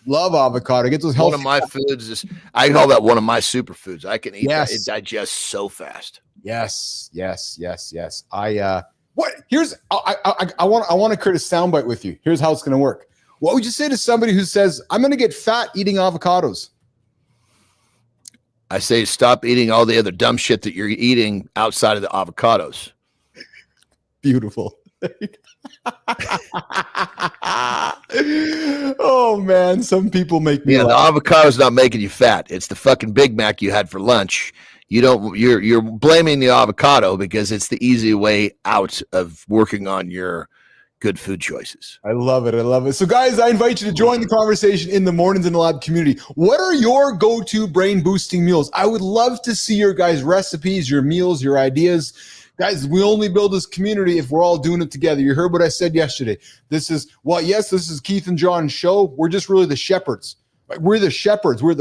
love avocado. Get those healthy. One of my foods I call that one of my superfoods. I can eat that. It digests so fast. Yes. I want to create a soundbite with you. Here's how it's going to work. What would you say to somebody who says, I'm going to get fat eating avocados? I say, stop eating all the other dumb shit that you're eating outside of the avocados. Beautiful. Oh man, some people make me Yeah, the laugh. avocado's not making you fat. It's the fucking Big Mac you had for lunch. You're blaming the avocado because it's the easy way out of working on your good food choices. I love it. I love it. So, guys, I invite you to join the conversation in the Mornings in the Lab community. What are your go-to brain-boosting meals? I would love to see your guys' recipes, your meals, your ideas. Guys, we only build this community if we're all doing it together. You heard what I said yesterday. This is Keith and John's show. We're just really the shepherds. Like, we're the shepherds. We're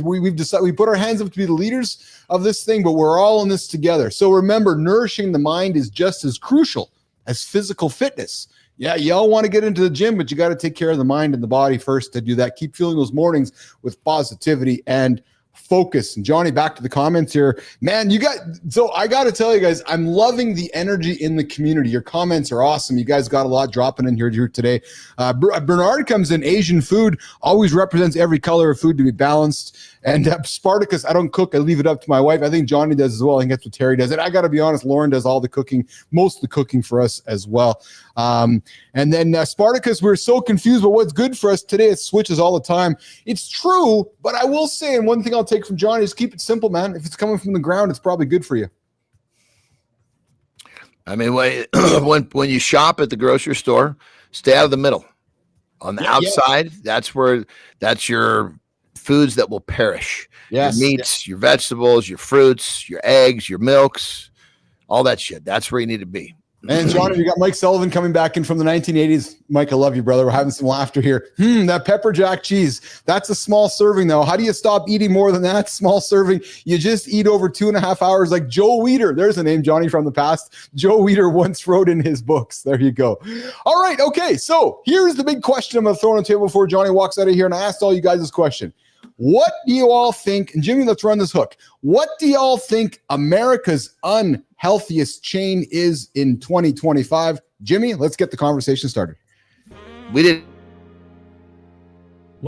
we've decided, we put our hands up to be the leaders of this thing, but we're all in this together. So remember, nourishing the mind is just as crucial as physical fitness. Yeah, y'all want to get into the gym, but you got to take care of the mind and the body first to do that. Keep fueling those mornings with positivity and focus. And Johnny, back to the comments here. Man, so I got to tell you guys, I'm loving the energy in the community. Your comments are awesome. You guys got a lot dropping in here today. Bernard comes in, Asian food always represents every color of food to be balanced. And Spartacus, I don't cook. I leave it up to my wife. I think Johnny does as well. I think that's what Terry does. And I got to be honest, Lauren does all the cooking, most of the cooking for us as well. And then Spartacus, we're so confused, but what's good for us today, it switches all the time. It's true, but I will say, and one thing I'll take from Johnny is keep it simple, man. If it's coming from the ground, it's probably good for you. I mean, when you shop at the grocery store, stay out of the middle. On the outside, that's your foods that will perish. Yes, your meats, your vegetables, your fruits, your eggs, your milks, all that shit. That's where you need to be. And Johnny, you got Mike Sullivan coming back in from the 1980s. Mike, I love you, brother. We're having some laughter here. That pepper jack cheese. That's a small serving, though. How do you stop eating more than that? Small serving. You just eat over 2.5 hours like Joe Weider. There's a name, Johnny, from the past. Joe Weider once wrote in his books. There you go. All right. Okay. So here's the big question I'm going to throw on the table before Johnny walks out of here. And I asked all you guys this question. What do you all think? And Jimmy, let's run this hook. What do you all think America's unhealthiest chain is in 2025? Jimmy, let's get the conversation started. What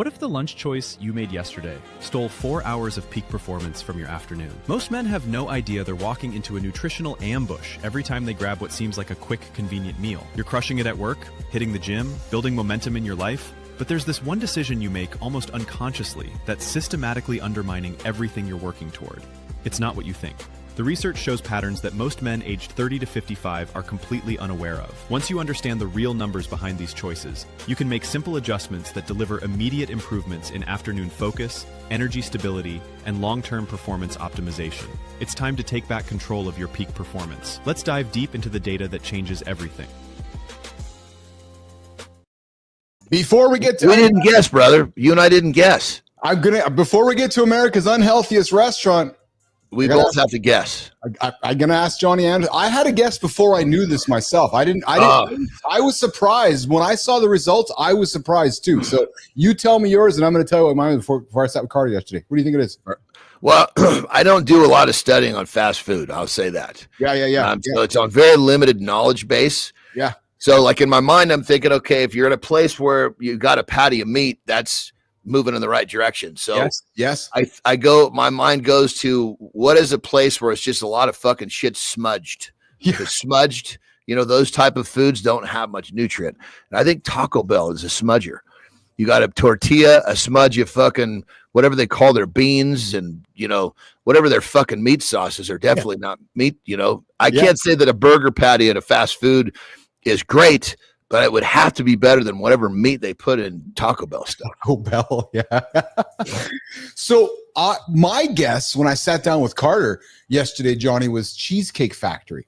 if the lunch choice you made yesterday stole 4 hours of peak performance from your afternoon? Most men have no idea they're walking into a nutritional ambush every time they grab what seems like a quick, convenient meal. You're crushing it at work, hitting the gym, building momentum in your life. But there's this one decision you make almost unconsciously that's systematically undermining everything you're working toward. It's not what you think. The research shows patterns that most men aged 30 to 55 are completely unaware of. Once you understand the real numbers behind these choices, you can make simple adjustments that deliver immediate improvements in afternoon focus, energy stability, and long-term performance optimization. It's time to take back control of your peak performance. Let's dive deep into the data that changes everything. Before we get to... We didn't guess, brother. You and I didn't guess. Before we get to America's unhealthiest restaurant, we both have to guess. I'm going to ask Johnny Anderson. I had a guess before I knew this myself. I was surprised. When I saw the results, I was surprised too. So you tell me yours, and I'm going to tell you what mine was before I sat with Carter yesterday. What do you think it is? Well, I don't do a lot of studying on fast food. I'll say that. Yeah. So it's on very limited knowledge base. Yeah. So like in my mind, I'm thinking, okay, if you're in a place where you got a patty of meat, that's moving in the right direction. So yes. My mind goes to what is a place where it's just a lot of fucking shit smudged. Yeah. Smudged, those type of foods don't have much nutrient. And I think Taco Bell is a smudger. You got a tortilla, a smudge of fucking whatever they call their beans and, whatever their fucking meat sauces are definitely not meat. I can't say that a burger patty at a fast food is great, but it would have to be better than whatever meat they put in Taco Bell stuff. Taco Bell, yeah. So my guess when I sat down with Carter yesterday, Johnny, was Cheesecake Factory.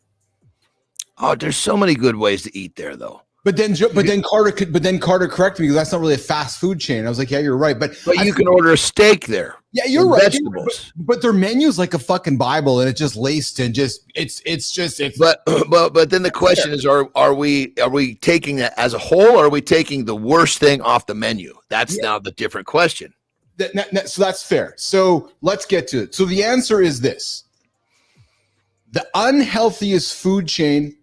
Oh, there's so many good ways to eat there, though. But then Carter corrected me because that's not really a fast food chain. I was like, yeah, you're right. But you can order a steak there. Yeah, you're right. Vegetables. But their menu's like a fucking Bible, and it's just laced and it's. But then the question is, are we taking that as a whole, or are we taking the worst thing off the menu? That's now the different question. So that's fair. So let's get to it. So the answer is this: the unhealthiest food chain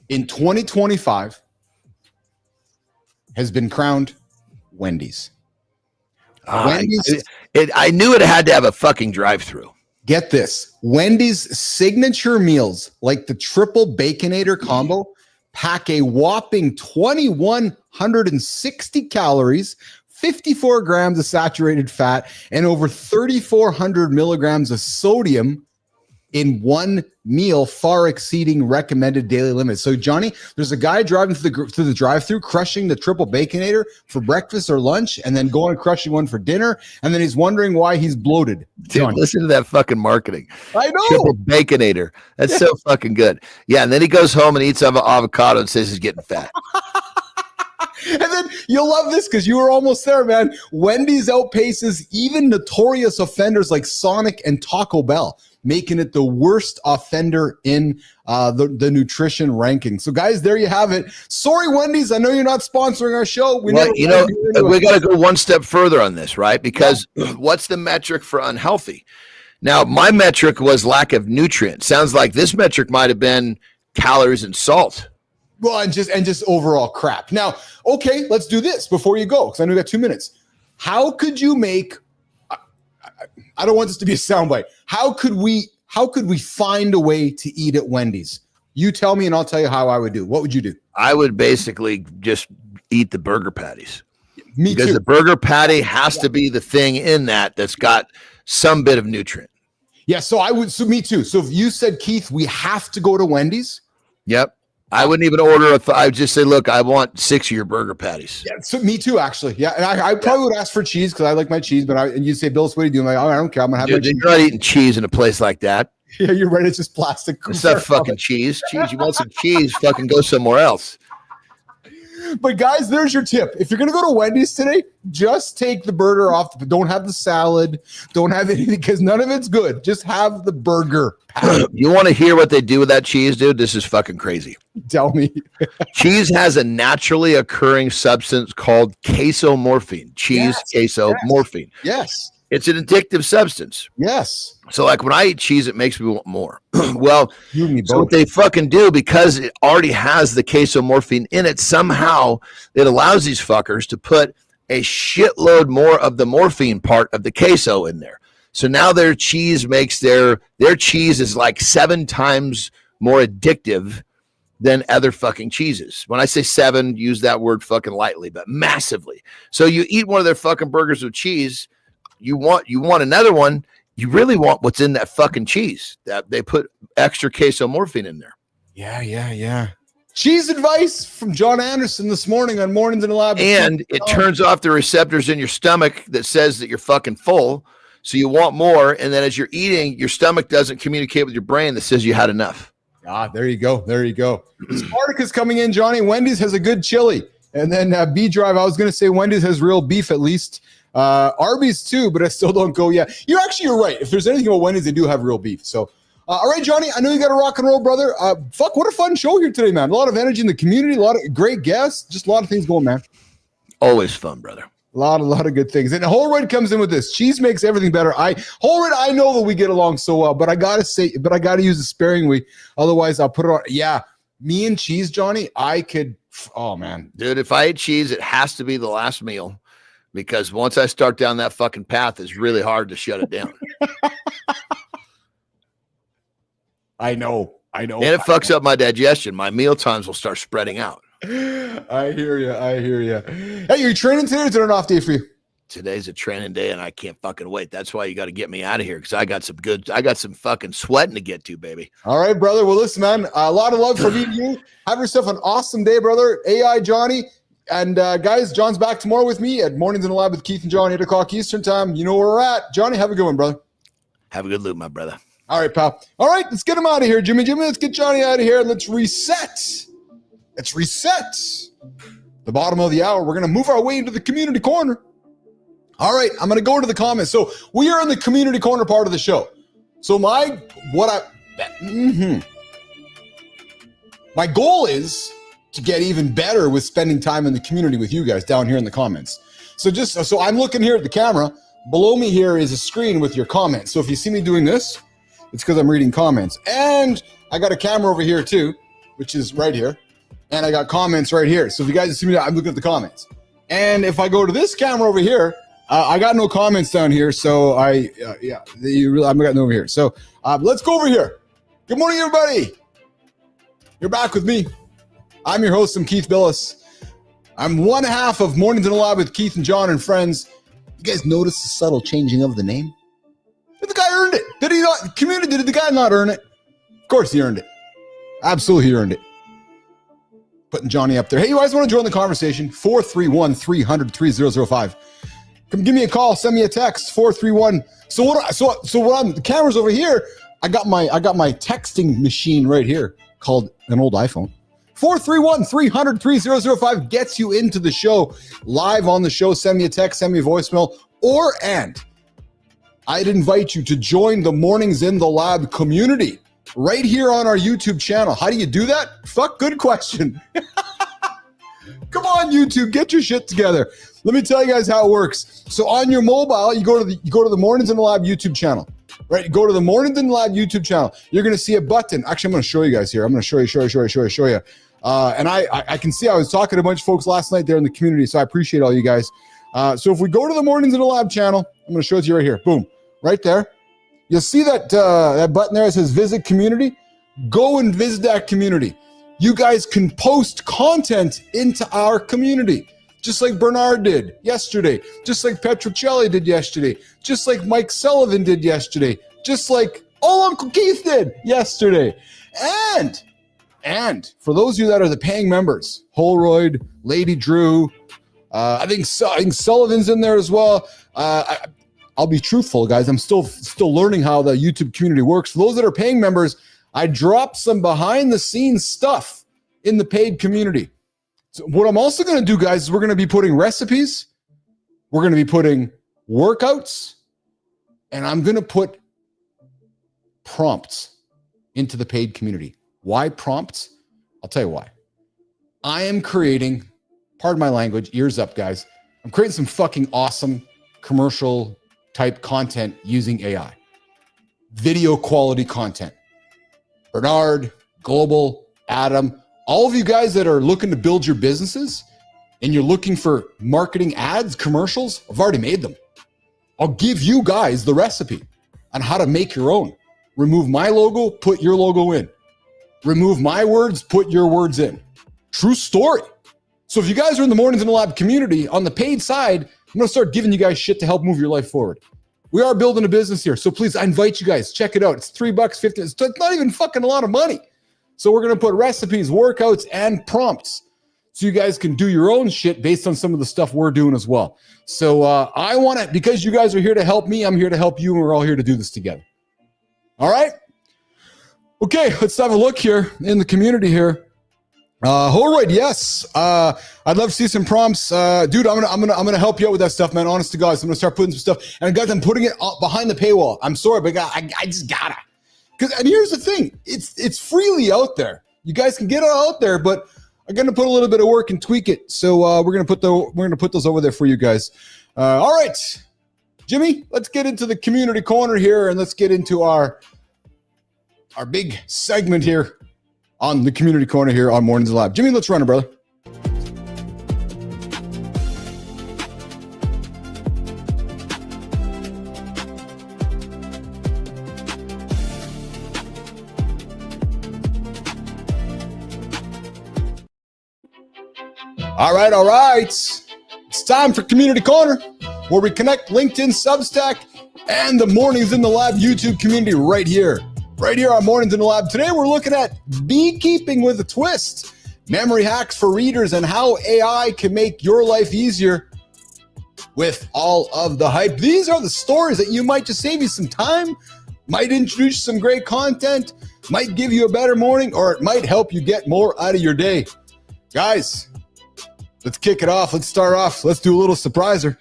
in 2025 has been crowned Wendy's. Wendy's. I knew it had to have a fucking drive-through. Get this. Wendy's signature meals, like the triple Baconator combo, pack a whopping 2,160 calories, 54 grams of saturated fat, and over 3,400 milligrams of sodium in one meal, far exceeding recommended daily limits. So, Johnny, there's a guy driving through the drive-thru, crushing the triple baconator for breakfast or lunch, and then going and crushing one for dinner, and then he's wondering why he's bloated. Dude, listen to that fucking marketing. I know. Triple baconator. That's so fucking good. Yeah, and then he goes home and eats avocado and says he's getting fat. And then you'll love this because you were almost there, man. Wendy's outpaces even notorious offenders like Sonic and Taco Bell, making it the worst offender in the nutrition ranking. So, guys, there you have it. Sorry, Wendy's. I know you're not sponsoring our show. We got to go one step further on this, right? Because what's the metric for unhealthy? Now, my metric was lack of nutrients. Sounds like this metric might have been calories and salt. Well, and just overall crap. Now, okay, let's do this before you go, because I know we got 2 minutes. How could you make? I don't want this to be a soundbite. How could we find a way to eat at Wendy's? You tell me, and I'll tell you how I would do. What would you do? I would basically just eat the burger patties. Me because too. The burger patty has to be the thing in that's got some bit of nutrient. Yeah, so I would. So me too. So if you said, Keith, we have to go to Wendy's. Yep. I wouldn't even order I would just say, look, I want 6 of your burger patties. Yeah, so me too, actually. Yeah, and I probably would ask for cheese because I like my cheese. But and you'd say, Bill, what do you do? I'm like, oh, I don't care. I'm gonna have my cheese. You're not eating cheese in a place like that. Yeah, you're right. It's just plastic. It's not fucking cheese. Cheese. You want some cheese? Fucking go somewhere else. But guys, there's your tip. If you're gonna go to Wendy's today, just take the burger off. Don't have the salad. Don't have anything because none of it's good. Just have the burger. You want to hear what they do with that cheese, dude? This is fucking crazy. Tell me. Cheese has a naturally occurring substance called casomorphine. Cheese, casomorphine. Yes. It's an addictive substance. Yes. So, like when I eat cheese, it makes me want more. Well, so what they fucking do, because it already has the casomorphine in it, somehow it allows these fuckers to put a shitload more of the morphine part of the queso in there. So now their cheese makes their cheese is like 7 times more addictive than other fucking cheeses. When I say 7, use that word fucking lightly, but massively. So you eat one of their fucking burgers with cheese, you want another one, you really want what's in that fucking cheese. That they put extra casomorphine in there. Yeah. Cheese advice from John Anderson this morning on Mornings in the Lab. And it turns off the receptors in your stomach that says that you're fucking full. So you want more. And then as you're eating, your stomach doesn't communicate with your brain that says you had enough. Ah, there you go. Spartacus coming in, Johnny. Wendy's has a good chili. And then B Drive, I was going to say Wendy's has real beef at least. Arby's too, but I still don't go. Yeah, you're right. If there's anything about Wendy's, they do have real beef. So, all right, Johnny, I know you got to rock and roll, brother. What a fun show here today, man. A lot of energy in the community, a lot of great guests, just a lot of things going, man. Always fun, brother. A lot of good things. And Holroyd comes in with this. Cheese makes everything better. Holroyd, I know that we get along so well, but I got to use it sparingly. Otherwise, I'll put it on. Yeah, me and cheese, Johnny, oh, man. Dude, if I eat cheese, it has to be the last meal. Because once I start down that fucking path, it's really hard to shut it down. I know. And it fucks up my digestion. My meal times will start spreading out. I hear you. Hey, you're training today or is it an off day for you? Today's a training day and I can't fucking wait. That's why you got to get me out of here because I got some fucking sweating to get to, baby. All right, brother. Well, listen, man, a lot of love for me and you. Have yourself an awesome day, brother. AI Johnny. And guys, John's back tomorrow with me at Mornings in the Lab with Keith and John, 8 o'clock Eastern time. You know where we're at. Johnny, have a good one, brother. Have a good loop, my brother. All right, pal. All right, let's get him out of here. Jimmy, let's get Johnny out of here. Let's reset. The bottom of the hour. We're going to move our way into the community corner. All right, I'm going to go to the comments. So we are in the community corner part of the show. So my goal is to get even better with spending time in the community with you guys down here in the comments. So I'm looking here at the camera. Below me here is a screen with your comments. So if you see me doing this, it's because I'm reading comments. And I got a camera over here too, which is right here. And I got comments right here. So if you guys see me, I'm looking at the comments. And if I go to this camera over here, I got no comments down here. So I'm got no over here. So let's go over here. Good morning, everybody. You're back with me. I'm your host, I'm Keith Billis. I'm one half of Mornings in the Lab with Keith and John and Friends. You guys notice the subtle changing of the name? Did the guy earned it? Did he not? Community, did the guy not earn it? Of course he earned it. Absolutely he earned it. Putting Johnny up there. Hey, you guys want to join the conversation? 431-300-3005. Come give me a call. Send me a text. 431. So what I'm, the camera's over here. I got my texting machine right here called an old iPhone. 431-300-3005 gets you into the show, live on the show. Send me a text, send me a voicemail, and I'd invite you to join the Mornings in the Lab community right here on our YouTube channel. How do you do that? Fuck, good question. Come on, YouTube, get your shit together. Let me tell you guys how it works. So on your mobile, you go to the Mornings in the Lab YouTube channel. Right, you go to the Mornings in the Lab YouTube channel. You're going to see a button. Actually, I'm going to show you guys here. I'm going to show you. And I can see I was talking to a bunch of folks last night there in the community, so I appreciate all you guys. So if we go to the Mornings in the Lab channel, I'm going to show it to you right here. Boom, right there. You'll see that that button there that says Visit Community. Go and visit that community. You guys can post content into our community, just like Bernard did yesterday, just like Petrocelli did yesterday, just like Mike Sullivan did yesterday, just like Uncle Keith did yesterday. And for those of you that are the paying members, Holroyd, Lady Drew, I think Sullivan's in there as well. I'll be truthful, guys. I'm still learning how the YouTube community works. For those that are paying members, I dropped some behind the scenes stuff in the paid community. So what I'm also going to do, guys, is we're going to be putting recipes. We're going to be putting workouts, and I'm going to put prompts into the paid community. Why prompts? I'll tell you why. I am creating, pardon my language, ears up, guys. I'm creating some fucking awesome commercial type content using AI. Video quality content. Bernard, Global, Adam, all of you guys that are looking to build your businesses and you're looking for marketing ads, commercials, I've already made them. I'll give you guys the recipe on how to make your own. Remove my logo, put your logo in. Remove my words, put your words in. True story. So if you guys are in the Mornings in the Lab community, on the paid side, I'm going to start giving you guys shit to help move your life forward. We are building a business here. So please, I invite you guys, check it out. It's $3.50. It's not even fucking a lot of money. So we're going to put recipes, workouts, and prompts so you guys can do your own shit based on some of the stuff we're doing as well. So I want to, because you guys are here to help me, I'm here to help you, and we're all here to do this together. All right? Okay, let's have a look here in the community here. Holroyd, yes. I'd love to see some prompts. Dude, I'm gonna help you out with that stuff, man. Honest to God, so I'm gonna start putting some stuff. And guys, I'm putting it behind the paywall. I'm sorry, but I just gotta. And here's the thing, it's freely out there. You guys can get it out there, but I'm gonna put a little bit of work and tweak it. So we're gonna put those over there for you guys. All right, Jimmy, let's get into the community corner here, and let's get into our big segment here on the community corner here on Mornings in the Lab. Jimmy, let's run it, brother. All right. It's time for Community Corner, where we connect LinkedIn, Substack, and the Mornings in the Lab YouTube community right here on Mornings in the Lab. Today, we're looking at beekeeping with a twist, memory hacks for readers, and how AI can make your life easier with all of the hype. These are the stories that you might just save you some time, might introduce some great content, might give you a better morning, or it might help you get more out of your day. Guys, let's kick it off. Let's start off. Let's do a little surpriser.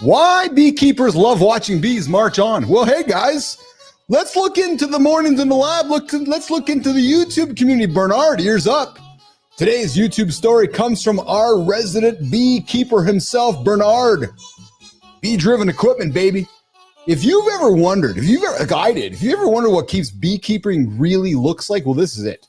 Why beekeepers love watching bees march on. Well, hey guys, let's look into the Mornings in the Lab. Let's look into the YouTube community. Bernard, ears up. Today's YouTube story comes from our resident beekeeper himself, Bernard. Bee-driven equipment, baby. If you've ever wondered, if you ever wondered what keeps beekeeping really looks like, well, this is it.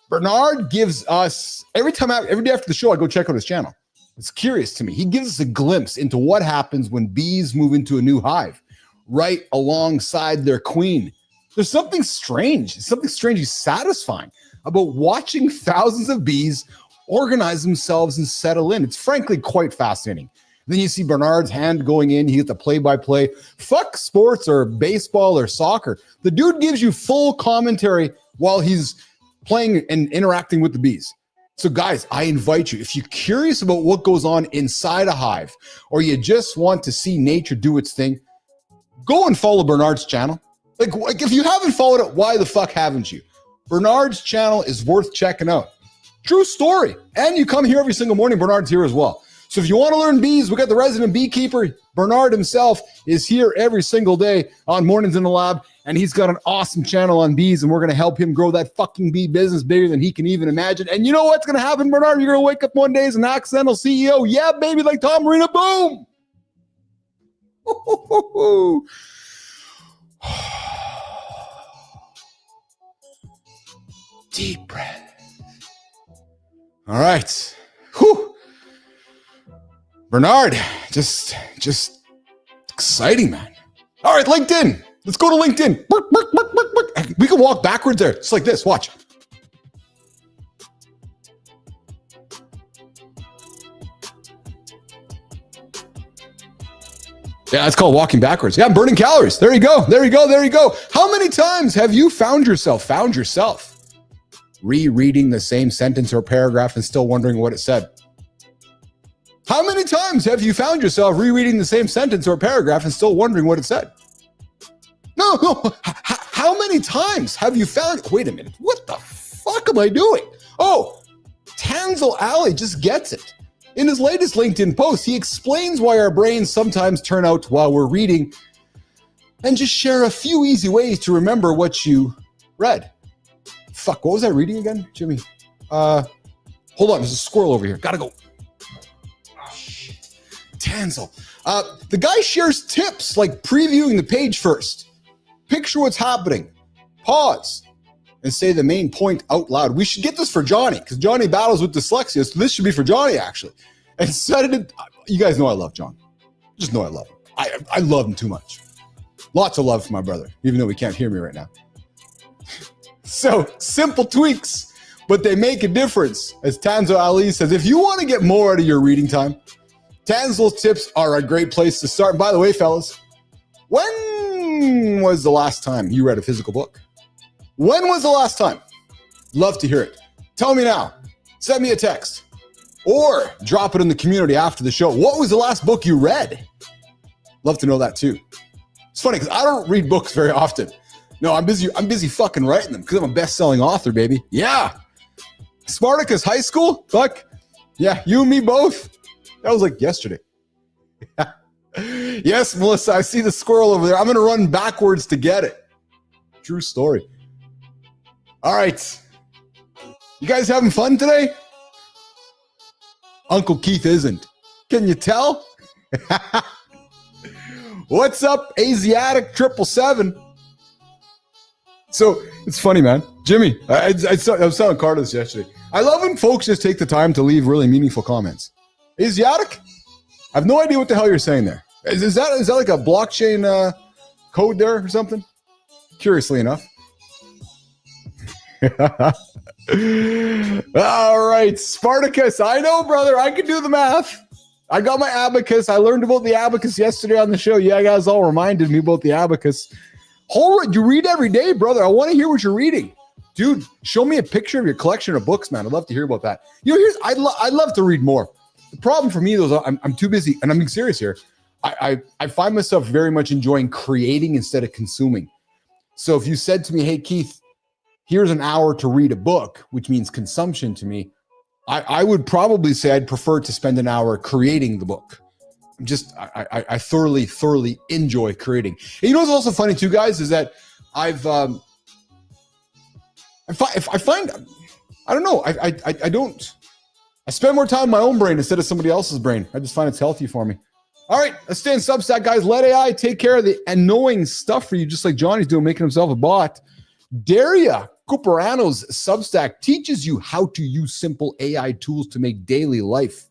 Bernard gives us, every day after the show, I go check out his channel. It's curious to me. He gives us a glimpse into what happens when bees move into a new hive, right alongside their queen. There's something strangely satisfying about watching thousands of bees organize themselves and settle in. It's frankly quite fascinating. Then you see Bernard's hand going in. He gets the play-by-play. Fuck sports or baseball or soccer. The dude gives you full commentary while he's playing and interacting with the bees. So guys, I invite you, if you're curious about what goes on inside a hive, or you just want to see nature do its thing, go and follow Bernard's channel. Like if you haven't followed it, why the fuck haven't you? Bernard's channel is worth checking out. True story. And you come here every single morning. Bernard's here as well. So if you want to learn bees, we got the resident beekeeper. Bernard himself is here every single day on Mornings in the Lab. And he's got an awesome channel on bees. And we're going to help him grow that fucking bee business bigger than he can even imagine. And you know what's going to happen, Bernard? You're going to wake up one day as an accidental CEO. Yeah, baby, like Tom Marino. Boom. Deep breath. All right. Whew. Bernard, just exciting, man. All right, LinkedIn. Let's go to LinkedIn. We can walk backwards there. Just like this. Watch. Yeah, it's called walking backwards. Yeah, burning calories. There you go. There you go. There you go. How many times have you found yourself rereading the same sentence or paragraph and still wondering what it said? How many times have you found yourself rereading the same sentence or paragraph and still wondering what it said? No. How many times have you found, wait a minute, what the fuck am I doing? Oh, Tanzel Ali just gets it. In his latest LinkedIn post, he explains why our brains sometimes turn out while we're reading and just share a few easy ways to remember what you read. Fuck, what was I reading again, Jimmy? Hold on, there's a squirrel over here. Gotta go. Oh, shit. Tanzel. The guy shares tips like previewing the page first. Picture what's happening. Pause. And say the main point out loud. We should get this for Johnny, because Johnny battles with dyslexia, so this should be for Johnny, actually. And set it in, you guys know I love John. Just know I love him. I love him too much. Lots of love for my brother, even though he can't hear me right now. So, simple tweaks, but they make a difference. As Tanzel Ali says, if you want to get more out of your reading time, Tanzel's tips are a great place to start. And by the way, fellas, when was the last time you read a physical book? When was the last time? Love to hear it. Tell me now. Send me a text. Or drop it in the community after the show. What was the last book you read? Love to know that too. It's funny because I don't read books very often. No, I'm busy fucking writing them because I'm a best-selling author, baby. Yeah. Spartacus High School? Fuck. Yeah, you and me both. That was like yesterday. Yes, Melissa, I see the squirrel over there. I'm going to run backwards to get it. True story. All right. You guys having fun today? Uncle Keith isn't. Can you tell? What's up, Asiatic 777? So it's funny, man. Jimmy, I was telling Carter this yesterday. I love when folks just take the time to leave really meaningful comments. Asiatic? I have no idea what the hell you're saying there. Is that like a blockchain code there or something? Curiously enough. All right, Spartacus. I know, brother. I can do the math. I got my abacus. I learned about the abacus yesterday on the show. Yeah, you guys all reminded me about the abacus. You read every day, brother. I want to hear what you're reading. Dude, show me a picture of your collection of books, man. I'd love to hear about that. You know, I'd love to read more. The problem for me, though, is I'm too busy, and I'm being serious here. I find myself very much enjoying creating instead of consuming. So if you said to me, hey, Keith, here's an hour to read a book, which means consumption to me, I would probably say I'd prefer to spend an hour creating the book. I thoroughly enjoy creating. And you know what's also funny too, guys, is that I spend more time in my own brain instead of somebody else's brain. I just find it's healthy for me. All right, let's stay in Substack, guys. Let AI take care of the annoying stuff for you, just like Johnny's doing, making himself a bot. Daria Cuperano's Substack teaches you how to use simple AI tools to make daily life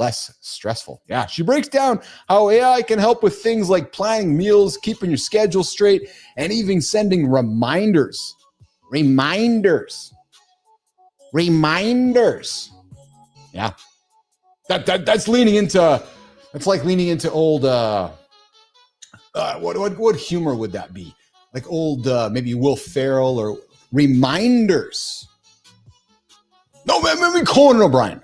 less stressful. Yeah, she breaks down how AI can help with things like planning meals, keeping your schedule straight, and even sending reminders. Reminders. Yeah. That's leaning into, it's like leaning into old what humor would that be? Like old maybe Will Ferrell or reminders. No, maybe Conan O'Brien.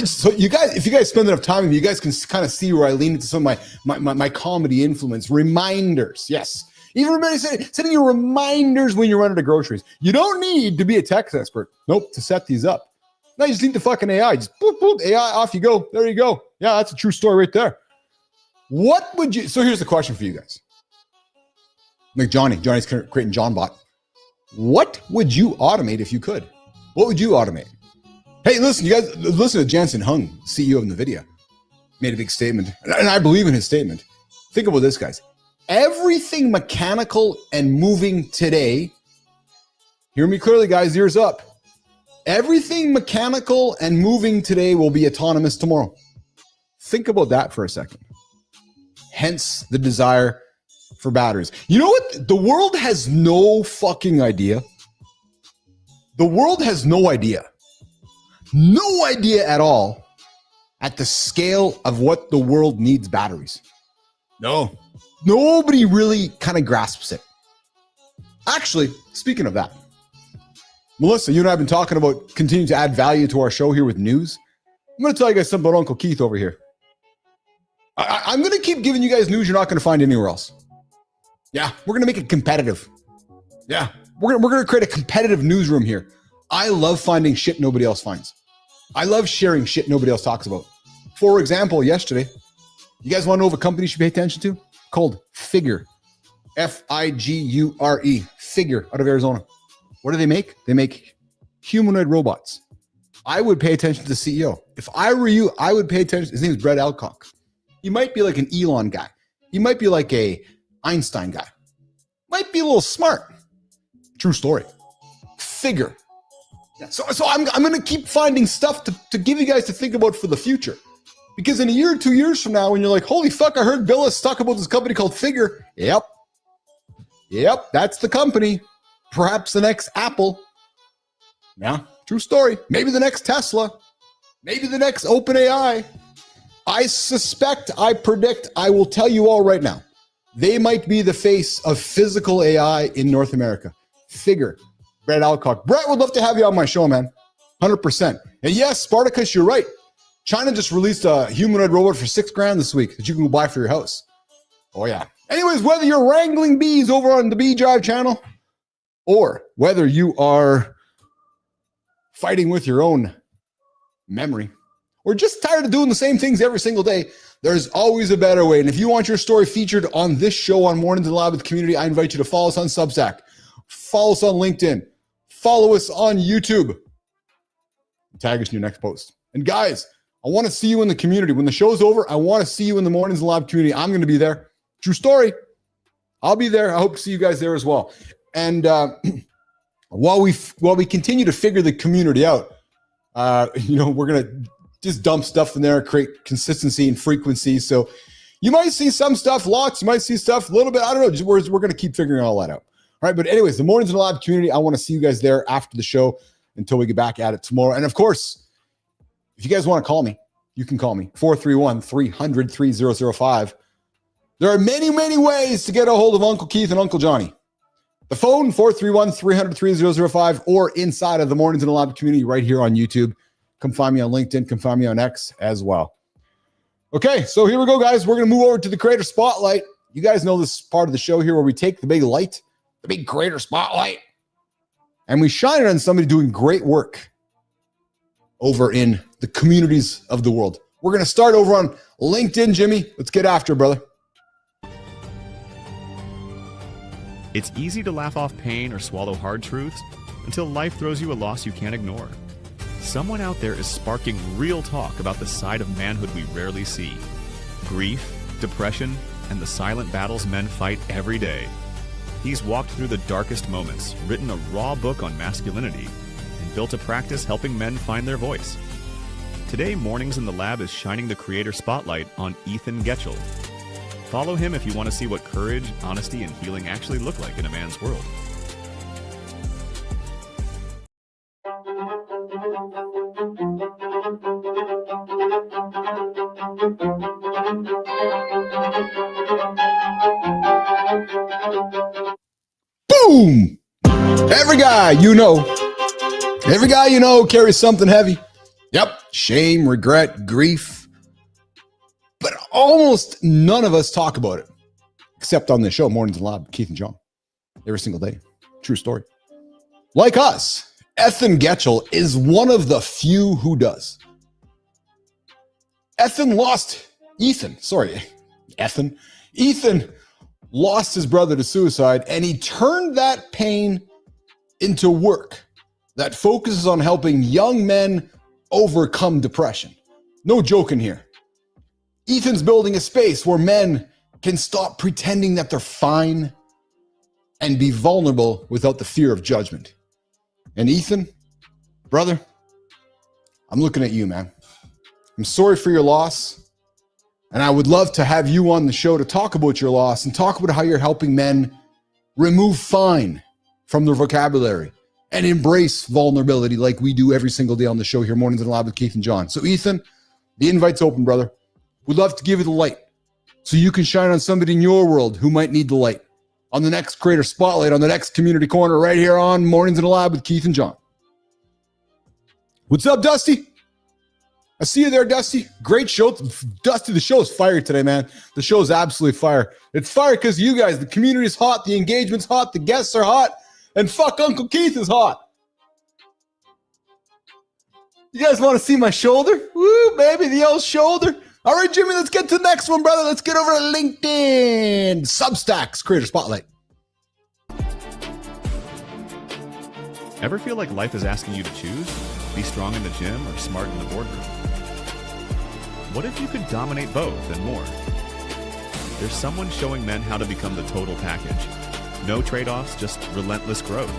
So you guys, if you guys spend enough time with me, you guys can kind of see where I lean into some of my comedy influence. Reminders, yes. Even remember sending you reminders when you're running to groceries. You don't need to be a tech expert, nope, to set these up. No, you just need the fucking AI. Just boop, boop, AI, off you go. There you go. Yeah, that's a true story right there. What would you, so here's the question for you guys. Like Johnny's creating JohnBot. What would you automate if you could? What would you automate? Hey, listen, you guys, listen to Jansen Hung, CEO of NVIDIA, made a big statement, and I believe in his statement. Think about this, guys. Everything mechanical and moving today, hear me clearly, guys, ears up. Everything mechanical and moving today will be autonomous tomorrow. Think about that for a second. Hence the desire for batteries. You know what? The world has no fucking idea. The world has no idea. No idea at all at the scale of what the world needs batteries. No. Nobody really kind of grasps it. Actually, speaking of that, Melissa, you and I have been talking about continuing to add value to our show here with news. I'm going to tell you guys something about Uncle Keith over here. I'm going to keep giving you guys news you're not going to find anywhere else. Yeah, we're going to make it competitive. Yeah, we're going to create a competitive newsroom here. I love finding shit nobody else finds. I love sharing shit nobody else talks about. For example, yesterday, you guys want to know of a company you should pay attention to? Called Figure. Figure. Figure, out of Arizona. What do they make? They make humanoid robots. I would pay attention to the CEO. If I were you, I would pay attention. His name is Brett Alcock. He might be like an Elon guy. He might be like a Einstein guy. Might be a little smart. True story. Figure. Yeah, so I'm going to keep finding stuff to give you guys to think about for the future. Because in a year or 2 years from now, when you're like, holy fuck, I heard Billis talk about this company called Figure. Yep, that's the company. Perhaps the next Apple. Yeah, true story. Maybe the next Tesla. Maybe the next OpenAI. I suspect, I predict, I will tell you all right now, they might be the face of physical AI in North America. Figure. Brett Alcock. Brett, would love to have you on my show, man. 100%. And yes, Spartacus, you're right. China just released a humanoid robot for $6,000 this week that you can go buy for your house. Oh, yeah. Anyways, whether you're wrangling bees over on the Bee Drive channel or whether you are fighting with your own memory or just tired of doing the same things every single day, there's always a better way. And if you want your story featured on this show on Mornings in the Lab with the Community, I invite you to follow us on Substack, follow us on LinkedIn, follow us on YouTube, tag us in your next post. And guys, I want to see you in the community. When the show's over, I want to see you in the Mornings in the Lab community. I'm going to be there. True story. I'll be there. I hope to see you guys there as well. And while we continue to figure the community out, we're going to just dump stuff in there, create consistency and frequency. So you might see some stuff, lots. You might see stuff a little bit. I don't know. We're going to keep figuring all that out. All right. But anyways, the Mornings in the Lab community, I want to see you guys there after the show until we get back at it tomorrow. And of course, if you guys want to call me, you can call me 431-300-3005. There are many, many ways to get a hold of Uncle Keith and Uncle Johnny. The phone, 431-300-3005, or inside of the Mornings in the Lab community right here on YouTube. Come find me on LinkedIn. Come find me on X as well. Okay, so here we go, guys. We're going to move over to the Creator Spotlight. You guys know this part of the show here where we take the big light, the big Creator Spotlight, and we shine it on somebody doing great work over in the communities of the world. We're going to start over on LinkedIn, Jimmy. Let's get after it, brother. It's easy to laugh off pain or swallow hard truths until life throws you a loss you can't ignore. Someone out there is sparking real talk about the side of manhood we rarely see. Grief, depression, and the silent battles men fight every day. He's walked through the darkest moments, written a raw book on masculinity, and built a practice helping men find their voice. Today, Mornings in the Lab is shining the creator spotlight on Ethan Getchell. Follow him if you want to see what courage, honesty, and healing actually look like in a man's world. Boom! Every guy you know carries something heavy. Yep, shame, regret, grief. But almost none of us talk about it, except on this show, Mornings in the Lab, Keith and John, every single day. True story. Like us, Ethan Getchell is one of the few who does. Ethan lost his brother to suicide, and he turned that pain into work that focuses on helping young men overcome depression. No joking here. Ethan's building a space where men can stop pretending that they're fine and be vulnerable without the fear of judgment. And Ethan, brother, I'm looking at you, man. I'm sorry for your loss. And I would love to have you on the show to talk about your loss and talk about how you're helping men remove fine from their vocabulary and embrace vulnerability like we do every single day on the show here, Mornings in the Lab with Keith and John. So Ethan, the invite's open, brother. We'd love to give you the light so you can shine on somebody in your world who might need the light on the next Creator Spotlight, on the next Community Corner right here on Mornings in the Lab with Keith and John. What's up, Dusty? I see you there, Dusty. Great show. Dusty, the show is fire today, man. The show is absolutely fire. It's fire because you guys, the community is hot, the engagement's hot, the guests are hot, and fuck Uncle Keith is hot. You guys want to see my shoulder? Woo, baby, the old shoulder. All right, Jimmy, let's get to the next one, brother. Let's get over to LinkedIn. Substacks, Creator Spotlight. Ever feel like life is asking you to choose? Be strong in the gym or smart in the boardroom? What if you could dominate both and more? There's someone showing men how to become the total package. No trade-offs, just relentless growth.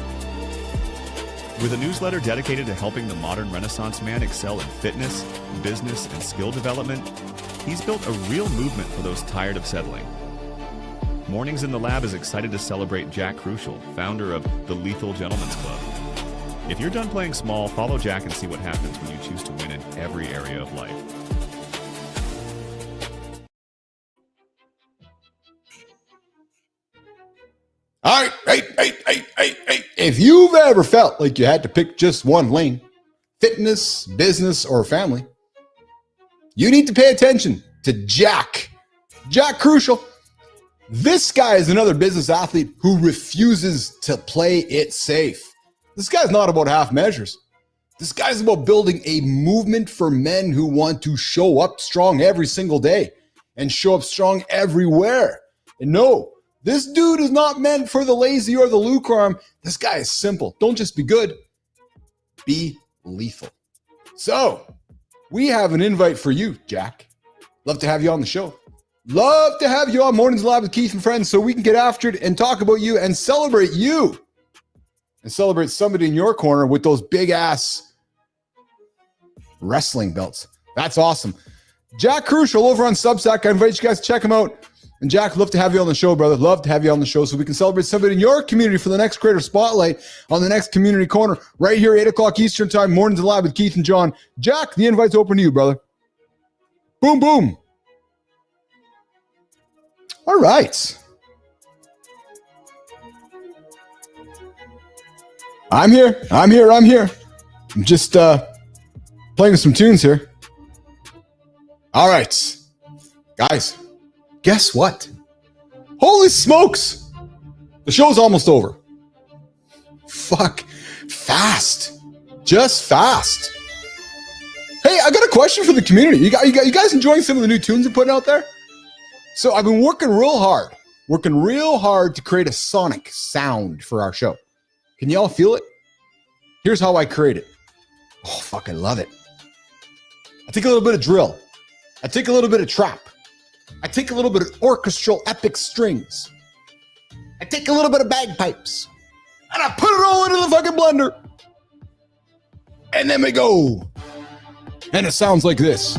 With a newsletter dedicated to helping the modern Renaissance man excel in fitness, business, and skill development, he's built a real movement for those tired of settling. Mornings in the Lab is excited to celebrate Jack Crucial, founder of the Lethal Gentlemen's Club. If you're done playing small, follow Jack and see what happens when you choose to win in every area of life. All right, hey. If you've ever felt like you had to pick just one lane, fitness, business, or family, you need to pay attention to Jack Crucial. This guy is another business athlete who refuses to play it safe. This guy's not about half measures. This guy's about building a movement for men who want to show up strong every single day and show up strong everywhere. And no, this dude is not meant for the lazy or the lukewarm. This guy is simple. Don't just be good, be lethal. So, we have an invite for you, Jack. Love to have you on the show. Love to have you on Mornings Lab with Keith and Friends so we can get after it and talk about you and celebrate you. And celebrate somebody in your corner with those big ass wrestling belts. That's awesome. Jack Crucial over on Substack. I invite you guys to check him out. And Jack, love to have you on the show, brother. Love to have you on the show so we can celebrate somebody in your community for the next Creator Spotlight on the next Community Corner right here, 8 o'clock Eastern Time, Mornings Live with Keith and John. Jack, the invite's open to you, brother. Boom, boom. All right. I'm here. I'm just playing some tunes here. All right. Guys, guess what? Holy smokes. The show's almost over. Fuck. Fast. Just fast. Hey, I got a question for the community. You guys enjoying some of the new tunes I'm putting out there? So I've been working real hard to create a sonic sound for our show. Can y'all feel it? Here's how I create it. Oh, fuck, I love it. I take a little bit of drill. I take a little bit of trap. I take a little bit of orchestral epic strings. I take a little bit of bagpipes. And I put it all into the fucking blender. And then we go. And it sounds like this.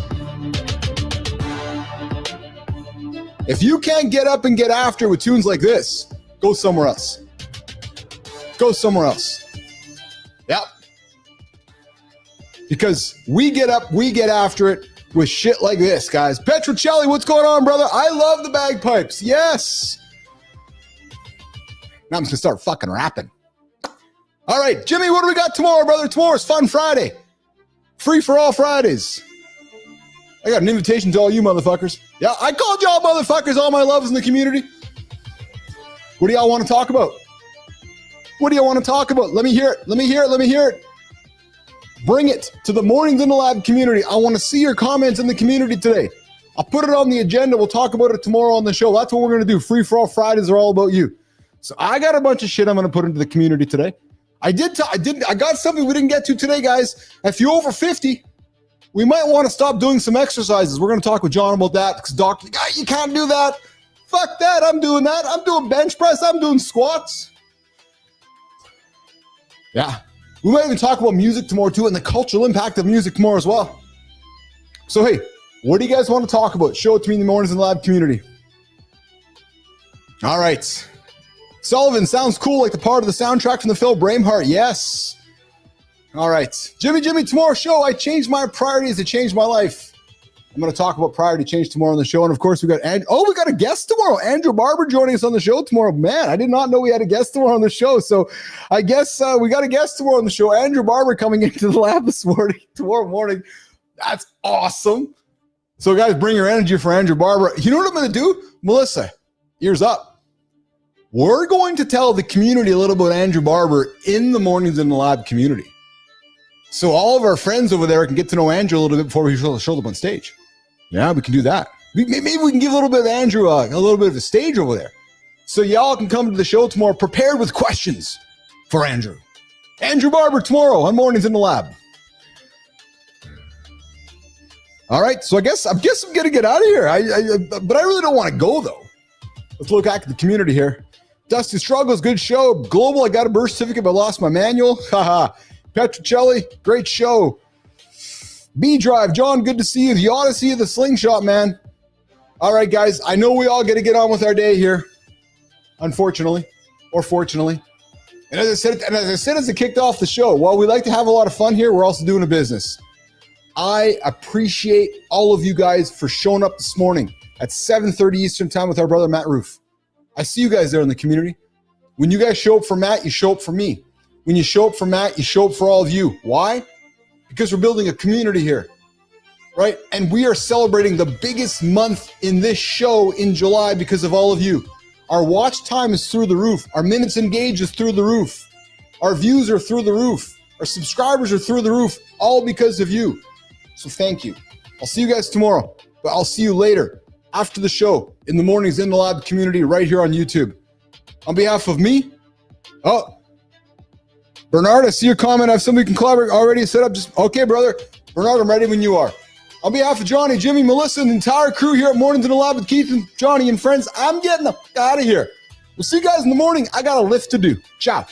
If you can't get up and get after with tunes like this, go somewhere else. Go somewhere else. Yep. Because we get up, we get after it with shit like this, guys. Petrocelli, what's going on, brother? I love the bagpipes. Yes. Now I'm just going to start fucking rapping. All right, Jimmy, what do we got tomorrow, brother? Tomorrow's Fun Friday. Free for all Fridays. I got an invitation to all you motherfuckers. Yeah, I called y'all motherfuckers, all my loves in the community. What do y'all want to talk about? What do you want to talk about? Let me hear it. Let me hear it. Let me hear it. Bring it to the Mornings in the Lab community. I want to see your comments in the community today. I'll put it on the agenda. We'll talk about it tomorrow on the show. That's what we're going to do. Free for all Fridays are all about you. So I got a bunch of shit I'm going to put into the community today. I got something we didn't get to today, guys. If you're over 50, we might want to stop doing some exercises. We're going to talk with John about that because doctor, you can't do that. Fuck that. I'm doing that. I'm doing bench press. I'm doing squats. Yeah. We might even talk about music tomorrow too and the cultural impact of music tomorrow as well. So, hey, what do you guys want to talk about? Show it to me in the Mornings in the Lab community. All right. Sullivan, sounds cool, like the part of the soundtrack from the film Braveheart. Yes. All right. Jimmy, tomorrow's show, I changed my priorities to change my life. I'm going to talk about priority change tomorrow on the show. And of course, we got a guest tomorrow. Andrew Barber joining us on the show tomorrow. Man, I did not know we had a guest tomorrow on the show. So I guess we got a guest tomorrow on the show. Andrew Barber coming into the lab tomorrow morning. That's awesome. So guys, bring your energy for Andrew Barber. You know what I'm going to do? Melissa, ears up. We're going to tell the community a little about Andrew Barber in the Mornings in the Lab community. So all of our friends over there can get to know Andrew a little bit before we show up on stage. Yeah, we can do that. Maybe we can give a little bit of Andrew a little bit of a stage over there. So y'all can come to the show tomorrow prepared with questions for Andrew. Andrew Barber tomorrow on Mornings in the Lab. All right, so I guess I'm going to get out of here. But I really don't want to go, though. Let's look back at the community here. Dusty Struggles, good show. Global, I got a birth certificate, but lost my manual. Haha. Petrocelli, great show. B-Drive, John, good to see you. The Odyssey of the Slingshot, man. All right, guys, I know we all got to get on with our day here, unfortunately, or fortunately. And as I said as I kicked off the show, while we like to have a lot of fun here, we're also doing a business. I appreciate all of you guys for showing up this morning at 7:30 Eastern time with our brother Matt Roof. I see you guys there in the community. When you guys show up for Matt, you show up for me. When you show up for Matt, you show up for all of you. Why? Because we're building a community here, right? And we are celebrating the biggest month in this show in July because of all of you. Our watch time is through the roof. Our minutes engaged is through the roof. Our views are through the roof. Our subscribers are through the roof, all because of you. So thank you. I'll see you guys tomorrow, but I'll see you later after the show in the Mornings in the Lab community right here on YouTube. On behalf of me, Bernard, I see your comment. I have somebody who can collaborate already set up. Okay, brother. Bernard, I'm ready when you are. On behalf of Johnny, Jimmy, Melissa, and the entire crew here at Mornings in the Lab with Keith and Johnny and friends, I'm getting out of here. We'll see you guys in the morning. I got a lift to do. Ciao.